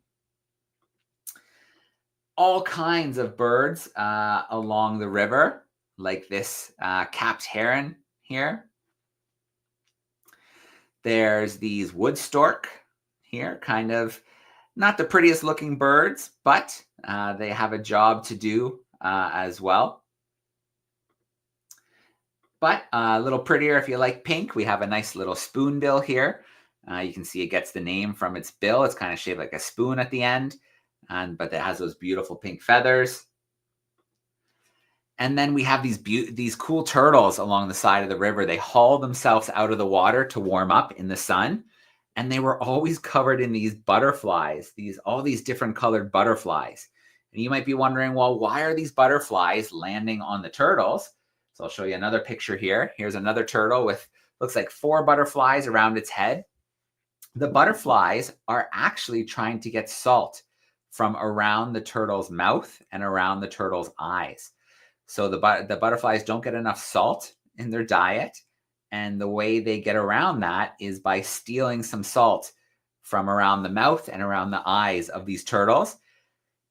Speaker 1: All kinds of birds along the river, like this capped heron here. There's these wood stork here, kind of not the prettiest looking birds, but they have a job to do as well. But a little prettier if you like pink. We have a nice little spoonbill here. You can see it gets the name from its bill. It's kind of shaped like a spoon at the end, but it has those beautiful pink feathers. And then we have these cool turtles along the side of the river. They haul themselves out of the water to warm up in the sun. And they were always covered in these butterflies, all these different colored butterflies. And you might be wondering, well, why are these butterflies landing on the turtles? So I'll show you another picture here. Here's another turtle with, looks like 4 butterflies around its head. The butterflies are actually trying to get salt from around the turtle's mouth and around the turtle's eyes. So the butterflies don't get enough salt in their diet. And the way they get around that is by stealing some salt from around the mouth and around the eyes of these turtles.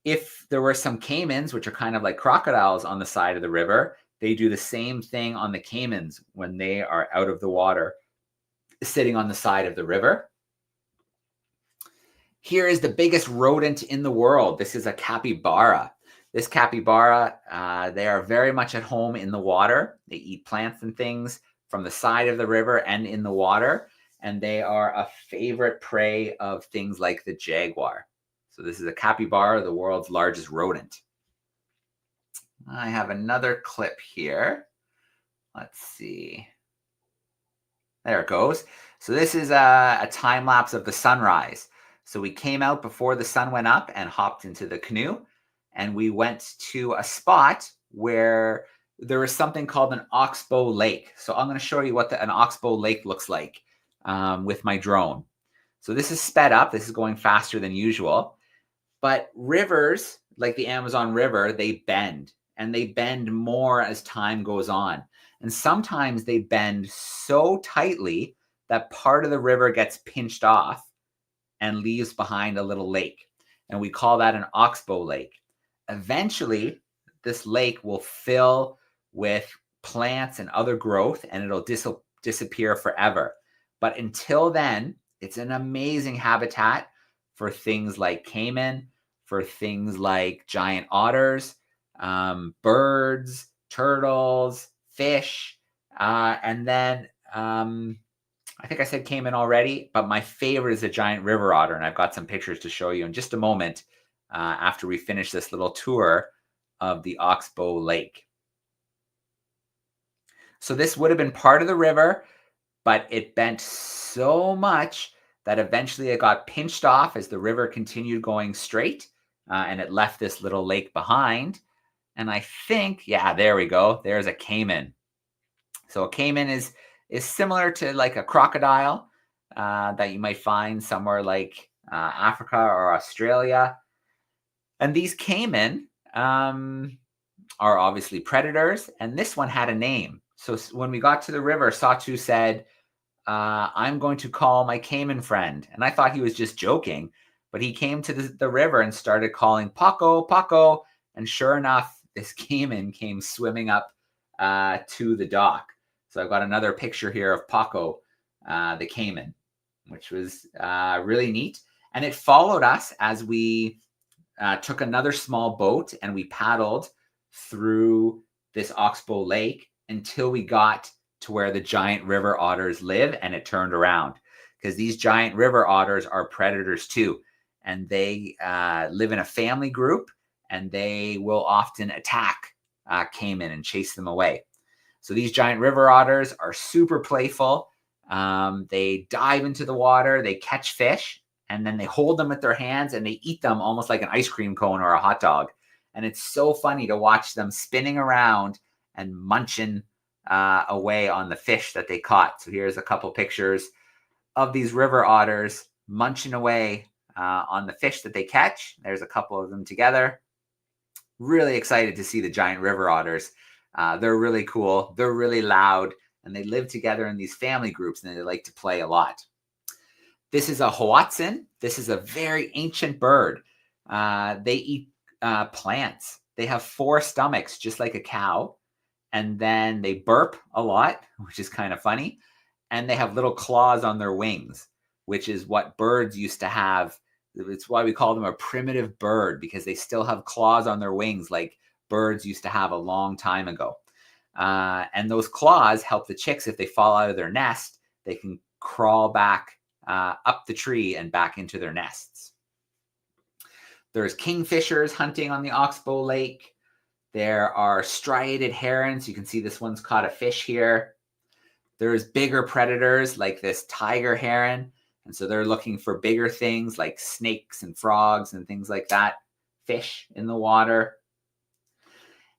Speaker 1: If there were some caimans, which are kind of like crocodiles on the side of the river, they do the same thing on the caimans when they are out of the water, sitting on the side of the river. Here is the biggest rodent in the world. This is a capybara. This capybara, they are very much at home in the water. They eat plants and things from the side of the river and in the water. And they are a favorite prey of things like the jaguar. So this is a capybara, the world's largest rodent. I have another clip here. Let's see. There it goes. So this is a time lapse of the sunrise. So we came out before the sun went up and hopped into the canoe. And we went to a spot where there is something called an oxbow lake. So I'm going to show you what an oxbow lake looks like with my drone. So this is sped up. This is going faster than usual. But rivers, like the Amazon River, they bend, and they bend more as time goes on. And sometimes they bend so tightly that part of the river gets pinched off and leaves behind a little lake. And we call that an oxbow lake. Eventually, this lake will fill with plants and other growth, and it'll disappear forever. But until then, it's an amazing habitat for things like caiman, for things like giant otters, birds, turtles, fish, and then I think I said caiman already, but my favorite is a giant river otter, and I've got some pictures to show you in just a moment after we finish this little tour of the Oxbow Lake. So this would have been part of the river, but it bent so much that eventually it got pinched off as the river continued going straight, and it left this little lake behind. And I think, yeah, there we go. There's a caiman. So a caiman is similar to like a crocodile that you might find somewhere like Africa or Australia. And these caiman are obviously predators, and this one had a name. So when we got to the river, Satu said, I'm going to call my caiman friend. And I thought he was just joking, but he came to the river and started calling Paco, Paco. And sure enough, this caiman came swimming up to the dock. So I've got another picture here of Paco, the caiman, which was really neat. And it followed us as we took another small boat and we paddled through this Oxbow Lake until we got to where the giant river otters live, and it turned around because these giant river otters are predators too, and they live in a family group, and they will often attack caiman and chase them away. So these giant river otters are super playful. They dive into the water, they catch fish, and then they hold them with their hands and they eat them almost like an ice cream cone or a hot dog. And it's so funny to watch them spinning around and munching away on the fish that they caught. So here's a couple pictures of these river otters munching away on the fish that they catch. There's a couple of them together. Really excited to see the giant river otters. They're really cool. They're really loud, and they live together in these family groups, and they like to play a lot. This is a hoatzin. This is a very ancient bird. They eat plants. They have 4 stomachs, just like a cow. And then they burp a lot, which is kind of funny. And they have little claws on their wings, which is what birds used to have. It's why we call them a primitive bird, because they still have claws on their wings like birds used to have a long time ago. And those claws help the chicks, if they fall out of their nest, they can crawl back up the tree and back into their nests. There's kingfishers hunting on the Oxbow Lake. There are striated herons. You can see this one's caught a fish here. There's bigger predators like this tiger heron. And so they're looking for bigger things like snakes and frogs and things like that. Fish in the water.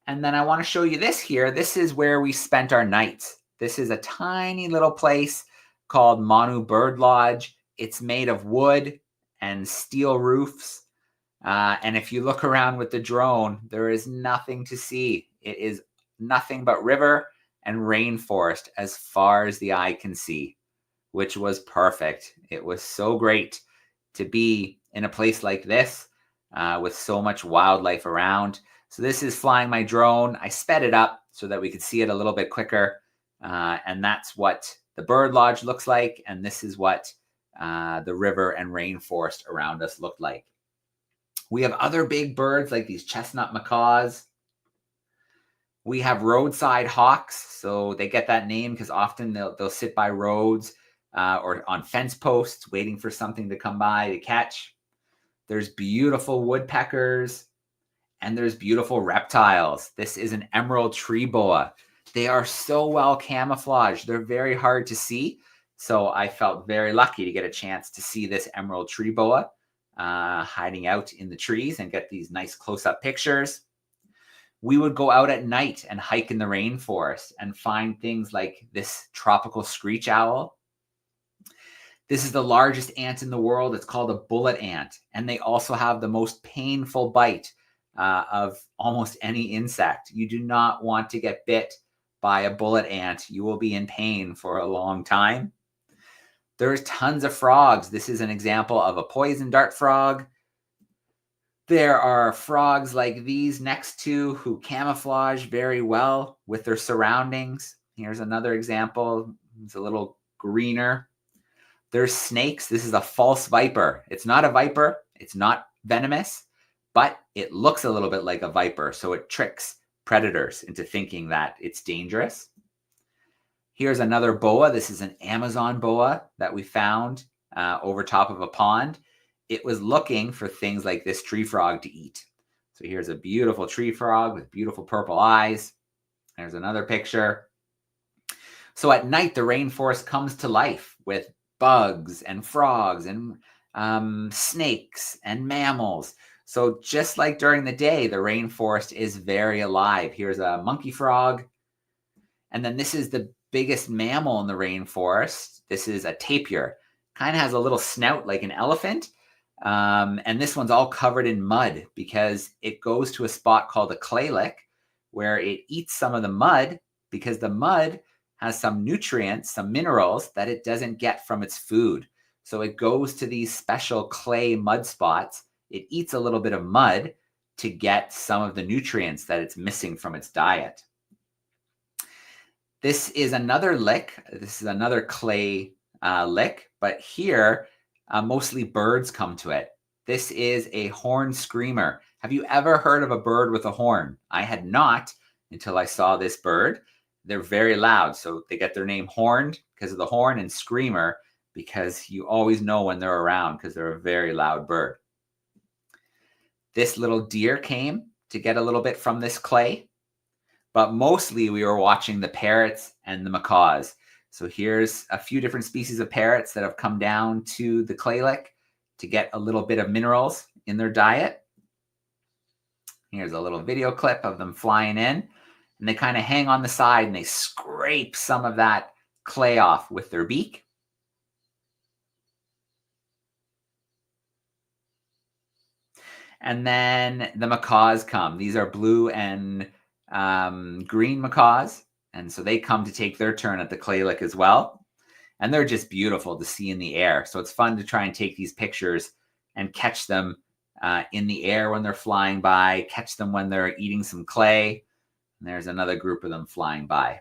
Speaker 1: And then I want to show you this here. This is where we spent our nights. This is a tiny little place called Manu Bird Lodge. It's made of wood and steel roofs. And if you look around with the drone, there is nothing to see. It is nothing but river and rainforest as far as the eye can see, which was perfect. It was so great to be in a place like this with so much wildlife around. So this is flying my drone. I sped it up so that we could see it a little bit quicker. And that's what the bird lodge looks like. And this is what the river and rainforest around us look like. We have other big birds like these chestnut macaws. We have roadside hawks. So they get that name because often they'll sit by roads or on fence posts waiting for something to come by to catch. There's beautiful woodpeckers and there's beautiful reptiles. This is an emerald tree boa. They are so well camouflaged. They're very hard to see. So I felt very lucky to get a chance to see this emerald tree boa hiding out in the trees and get these nice close-up pictures. We would go out at night and hike in the rainforest and find things like this tropical screech owl. This is the largest ant in the world. It's called a bullet ant. And they also have the most painful bite of almost any insect. You do not want to get bit by a bullet ant. You will be in pain for a long time. There's tons of frogs. This is an example of a poison dart frog. There are frogs like these next to who camouflage very well with their surroundings. Here's another example. It's a little greener. There's snakes. This is a false viper. It's not a viper. It's not venomous, but it looks a little bit like a viper. So it tricks predators into thinking that it's dangerous. Here's another boa. This is an Amazon boa that we found over top of a pond. It was looking for things like this tree frog to eat. So here's a beautiful tree frog with beautiful purple eyes. There's another picture. So at night, the rainforest comes to life with bugs and frogs and snakes and mammals. So just like during the day, the rainforest is very alive. Here's a monkey frog. And then this is the biggest mammal in the rainforest. This is a tapir. Kind of has a little snout like an elephant. And this one's all covered in mud because it goes to a spot called a clay lick where it eats some of the mud because the mud has some nutrients, some minerals that it doesn't get from its food. So it goes to these special clay mud spots. It eats a little bit of mud to get some of the nutrients that it's missing from its diet. This is another lick. This is another clay lick, but here mostly birds come to it. This is a horned screamer. Have you ever heard of a bird with a horn? I had not until I saw this bird. They're very loud, so they get their name horned because of the horn, and screamer because you always know when they're around because they're a very loud bird. This little deer came to get a little bit from this clay, but mostly we were watching the parrots and the macaws. So here's a few different species of parrots that have come down to the clay lick to get a little bit of minerals in their diet. Here's a little video clip of them flying in. And they kind of hang on the side and they scrape some of that clay off with their beak. And then the macaws come. These are blue and green macaws. And so they come to take their turn at the clay lick as well. And they're just beautiful to see in the air. So it's fun to try and take these pictures and catch them in the air when they're flying by, catch them when they're eating some clay. And there's another group of them flying by.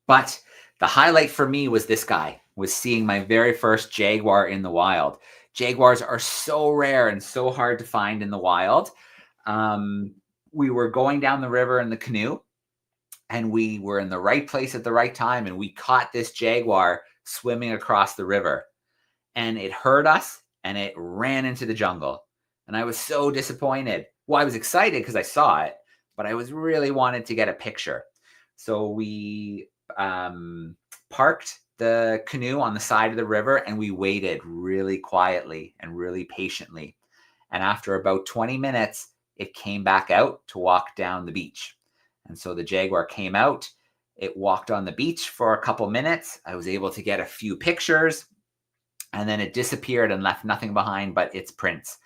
Speaker 1: But the highlight for me was this guy, was seeing my very first jaguar in the wild. Jaguars are so rare and so hard to find in the wild. We were going down the river in the canoe, and we were in the right place at the right time, and we caught this jaguar swimming across the river. And it heard us, and it ran into the jungle. And I was so disappointed. Well, I was excited because I saw it, but I was really wanted to get a picture. So we parked the canoe on the side of the river and we waited really quietly and really patiently. And after about 20 minutes, it came back out to walk down the beach. And so the jaguar came out, it walked on the beach for a couple minutes. I was able to get a few pictures, and then it disappeared and left nothing behind but its prints.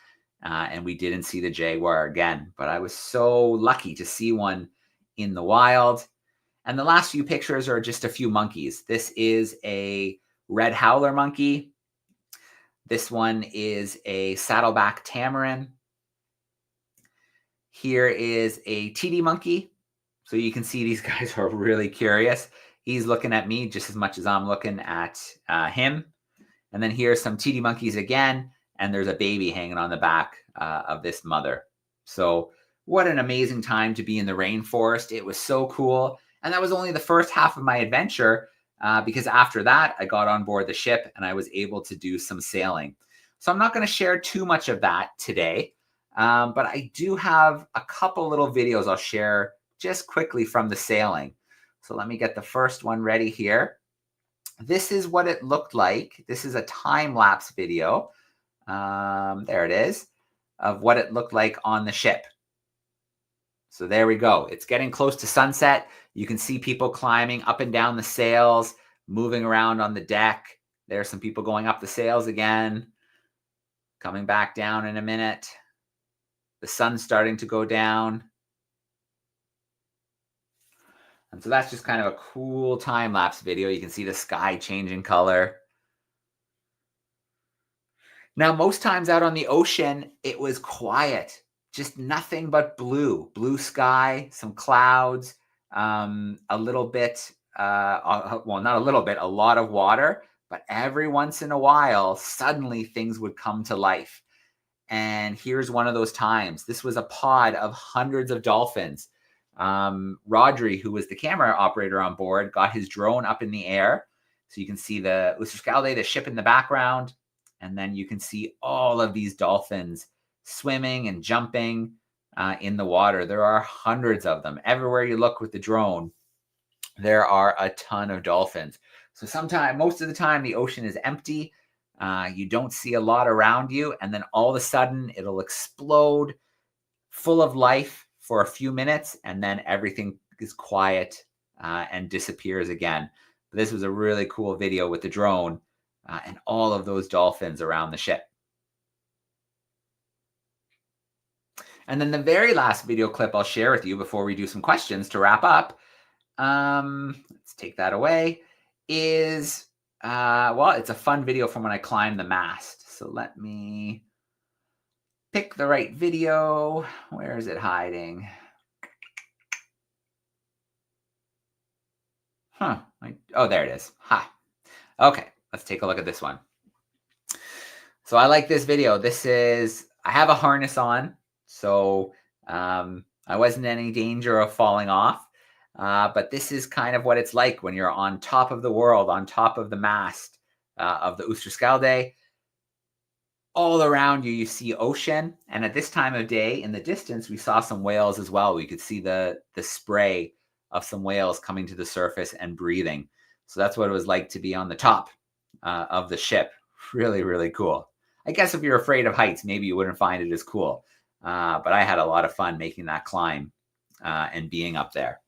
Speaker 1: And we didn't see the jaguar again, but I was so lucky to see one in the wild. And the last few pictures are just a few monkeys. This is a red howler monkey. This one is a saddleback tamarin. Here is a TD monkey. So you can see these guys are really curious. He's looking at me just as much as I'm looking at him. And then here's some TD monkeys again. And there's a baby hanging on the back of this mother. So what an amazing time to be in the rainforest. It was so cool. And that was only the first half of my adventure because after that, I got on board the ship and I was able to do some sailing. So I'm not going to share too much of that today, but I do have a couple little videos I'll share just quickly from the sailing. So let me get the first one ready here. This is what it looked like. This is a time-lapse video. There it is, of what it looked like on the ship. So there we go. It's getting close to sunset. You can see people climbing up and down the sails, moving around on the deck. There's some people going up the sails again, coming back down in a minute. The sun's starting to go down. And so that's just kind of a cool time-lapse video. You can see the sky changing color. Now, most times out on the ocean, it was quiet. Just nothing but blue sky, some clouds, a little bit, well, not a little bit, a lot of water. But every once in a while, suddenly things would come to life. And here's one of those times. This was a pod of hundreds of dolphins. Rodri, who was the camera operator on board, got his drone up in the air. So you can see the Oosterschedle, the ship in the background. And then you can see all of these dolphins swimming and jumping in the water. There are hundreds of them. Everywhere you look with the drone, there are a ton of dolphins. So most of the time, the ocean is empty. You don't see a lot around you. And then all of a sudden, it'll explode full of life for a few minutes. And then everything is quiet and disappears again. But this was a really cool video with the drone and all of those dolphins around the ship. And then the very last video clip I'll share with you before we do some questions to wrap up, let's take that away, is, well, it's a fun video from when I climbed the mast. So let me pick the right video. Where is it hiding? Oh, there it is. Okay, let's take a look at this one. So I like this video. I have a harness on, so I wasn't in any danger of falling off. But this is kind of what it's like when you're on top of the world, on top of the mast of the Oosterschedle. All around you, you see ocean. And at this time of day, in the distance, we saw some whales as well. We could see the spray of some whales coming to the surface and breathing. So that's what it was like to be on the top of the ship. Really, really cool. I guess if you're afraid of heights, maybe you wouldn't find it as cool. But I had a lot of fun making that climb and being up there.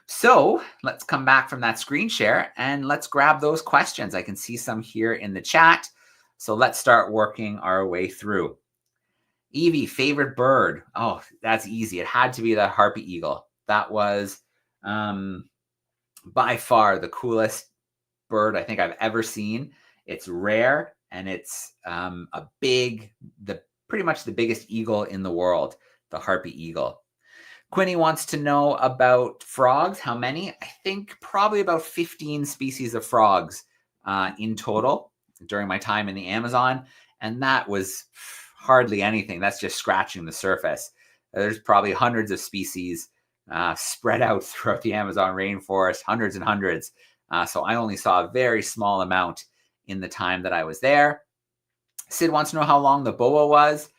Speaker 1: So let's come back from that screen share and let's grab those questions. I can see some here in the chat. So let's start working our way through. Evie, favorite bird? Oh, that's easy. It had to be the harpy eagle. That was by far the coolest bird I think I've ever seen. It's rare and it's pretty much the biggest eagle in the world, the harpy eagle. Quinny wants to know about frogs. How many? I think probably about 15 species of frogs in total during my time in the Amazon. And that was hardly anything. That's just scratching the surface. There's probably hundreds of species spread out throughout the Amazon rainforest, hundreds and hundreds. So I only saw a very small amount in the time that I was there. Sid wants to know how long the boa was.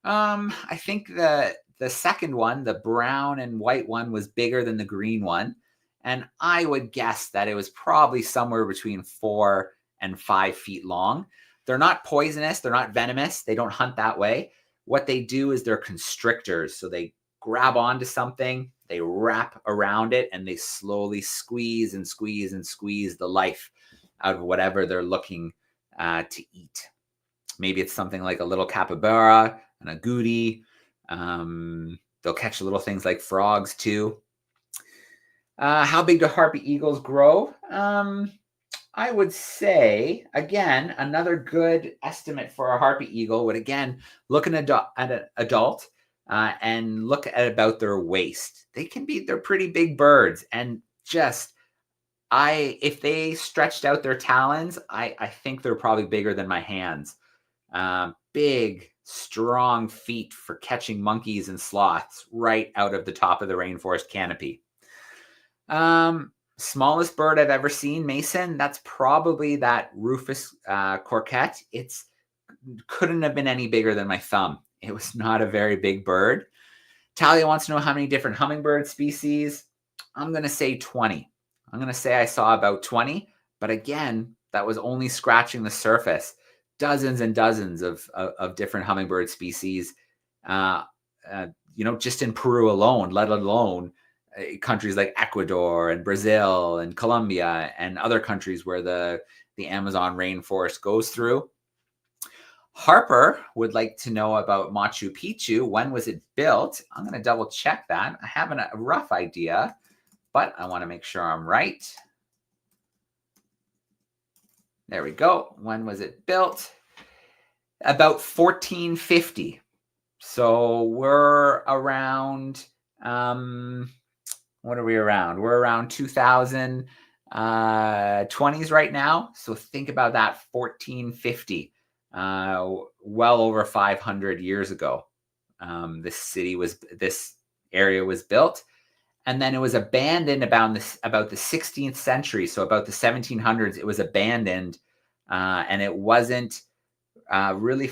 Speaker 1: I think the second one, the brown and white one, was bigger than the green one. And I would guess that it was probably somewhere between 4 and 5 feet long. They're not poisonous. They're not venomous. They don't hunt that way. What they do is they're constrictors. So they grab onto something, they wrap around it, and they slowly squeeze and squeeze and squeeze the life out of whatever they're looking to eat. Maybe it's something like a little capybara, an agouti. They'll catch little things like frogs too. How big do harpy eagles grow? I would say, again, another good estimate for a harpy eagle would, again, look at an adult and look at about their waist. They're pretty big birds. And if they stretched out their talons, I think they're probably bigger than my hands. Big, strong feet for catching monkeys and sloths right out of the top of the rainforest canopy. Smallest bird I've ever seen, Mason, that's probably that Rufus Corquette. It couldn't have been any bigger than my thumb. It was not a very big bird. Talia wants to know how many different hummingbird species. I'm going to say 20. I'm going to say I saw about 20. But again, that was only scratching the surface. Dozens and dozens of different hummingbird species, just in Peru alone, let alone countries like Ecuador and Brazil and Colombia and other countries where the the Amazon rainforest goes through. Harper would like to know about Machu Picchu. When was it built? I'm going to double check that. I have a rough idea, but I want to make sure I'm right. There we go. When was it built? About 1450. So we're around, what are we around? We're around 2020s right now. So think about that, 1450. Well over 500 years ago, this area was built, and then it was abandoned about the 16th century. So about the 1700s, it was abandoned, and it wasn't really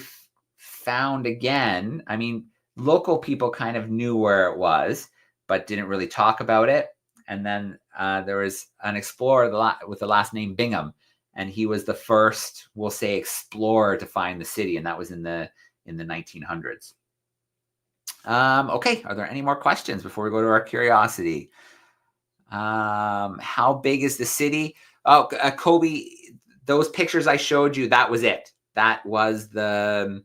Speaker 1: found again. I mean, local people kind of knew where it was, but didn't really talk about it. And then there was an explorer with the last name Bingham. And he was the first, we'll say, explorer to find the city, and that was in the 1900s. Okay, are there any more questions before we go to our curiosity? How big is the city? Oh, Kobe, those pictures I showed you, that was it. That was the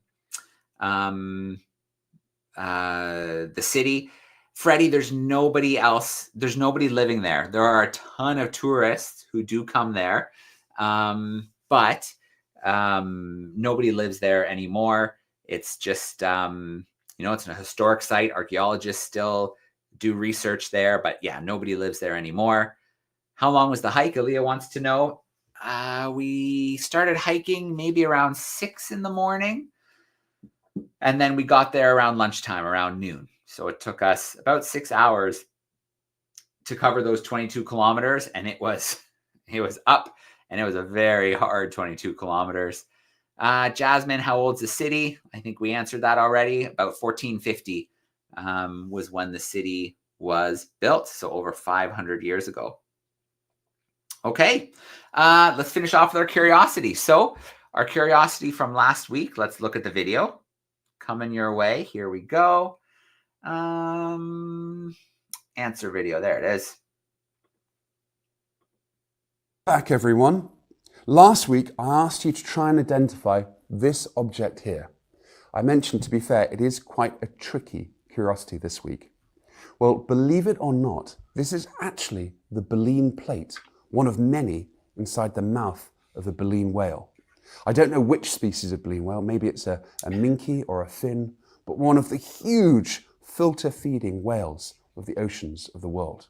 Speaker 1: city. Freddie, there's nobody else. There's nobody living there. There are a ton of tourists who do come there. But nobody lives there anymore. It's just, it's a historic site. Archaeologists still do research there, but yeah, nobody lives there anymore. How long was the hike? Aaliyah wants to know. We started hiking maybe around 6 in the morning, and then we got there around lunchtime, around noon. So it took us about 6 hours to cover those 22 kilometers, and it was up. And it was a very hard 22 kilometers. Jasmine, how old's the city? I think we answered that already. About 1450 was when the city was built. So over 500 years ago. Okay, let's finish off with our curiosity. So our curiosity from last week, let's look at the video. Coming your way. Here we go. Answer video. There it is.
Speaker 4: Back everyone. Last week I asked you to try and identify this object here. I mentioned, to be fair, it is quite a tricky curiosity this week. Well, believe it or not, this is actually the baleen plate, one of many inside the mouth of the baleen whale. I don't know which species of baleen whale, maybe it's a minke or a fin, but one of the huge filter-feeding whales of the oceans of the world.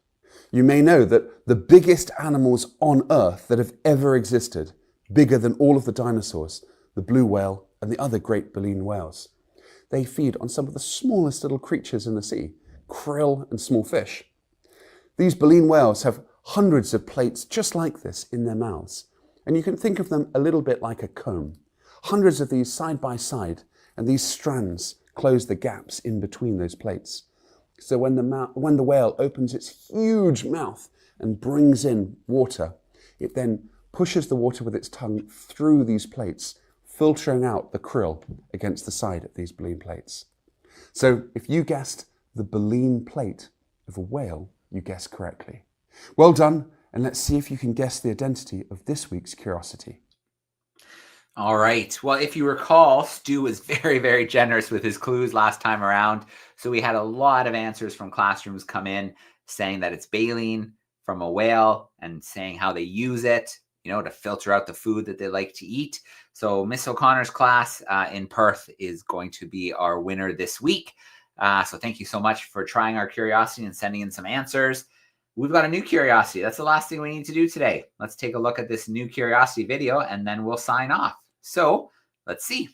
Speaker 4: You may know that the biggest animals on Earth that have ever existed, bigger than all of the dinosaurs, the blue whale and the other great baleen whales, they feed on some of the smallest little creatures in the sea, krill and small fish. These baleen whales have hundreds of plates just like this in their mouths, and you can think of them a little bit like a comb. Hundreds of these side by side, and these strands close the gaps in between those plates. So when the whale opens its huge mouth and brings in water, it then pushes the water with its tongue through these plates, filtering out the krill against the side of these baleen plates. So if you guessed the baleen plate of a whale, you guessed correctly. Well done, and let's see if you can guess the identity of this week's curiosity.
Speaker 1: All right. Well, if you recall, Stu was very, very generous with his clues last time around. So we had a lot of answers from classrooms come in saying that it's baleen from a whale and saying how they use it, to filter out the food that they like to eat. So Miss O'Connor's class in Perth is going to be our winner this week. So thank you so much for trying our curiosity and sending in some answers. We've got a new curiosity. That's the last thing we need to do today. Let's take a look at this new curiosity video and then we'll sign off. So let's see.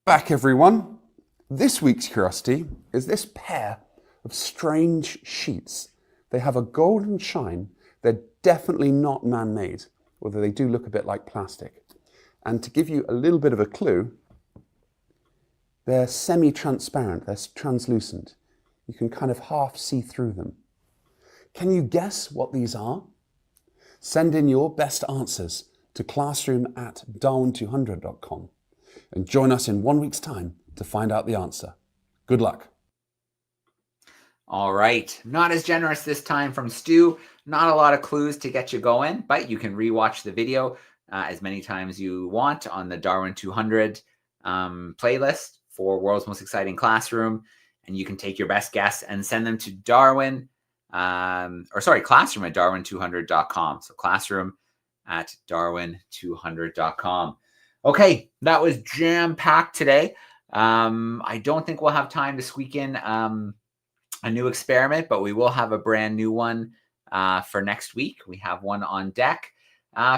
Speaker 4: Back everyone. This week's curiosity is this pair of strange sheets. They have a golden shine. They're definitely not man-made, although they do look a bit like plastic. And to give you a little bit of a clue, they're semi-transparent, they're translucent. You can kind of half see through them. Can you guess what these are? Send in your best answers to classroom@darwin200.com and join us in 1 week's time to find out the answer. Good luck.
Speaker 1: All right. Not as generous this time from Stu. Not a lot of clues to get you going, but you can rewatch the video as many times you want on the Darwin200 playlist for World's Most Exciting Classroom. And you can take your best guess and send them to classroom at darwin200.com. So classroom at darwin200.com. Okay, that was jam-packed today. I don't think we'll have time to squeak in a new experiment, but we will have a brand new one for next week. We have one on deck.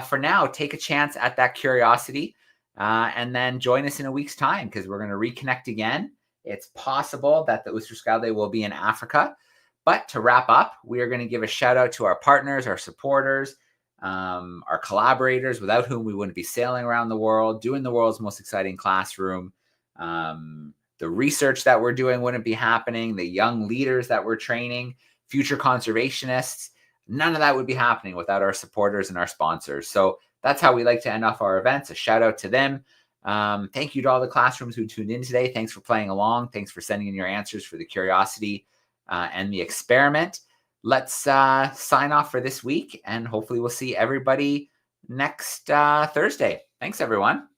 Speaker 1: For now, take a chance at that curiosity and then join us in a week's time, because we're going to reconnect again. It's possible that the Oosterschedle will be in Africa. But to wrap up, we are going to give a shout out to our partners, our supporters, our collaborators, without whom we wouldn't be sailing around the world, doing the world's most exciting classroom. The research that we're doing wouldn't be happening. The young leaders that we're training, future conservationists, none of that would be happening without our supporters and our sponsors. So that's how we like to end off our events. A shout out to them. Thank you to all the classrooms who tuned in today. Thanks for playing along. Thanks for sending in your answers for the curiosity and the experiment. Let's sign off for this week, and hopefully we'll see everybody next Thursday. Thanks, everyone.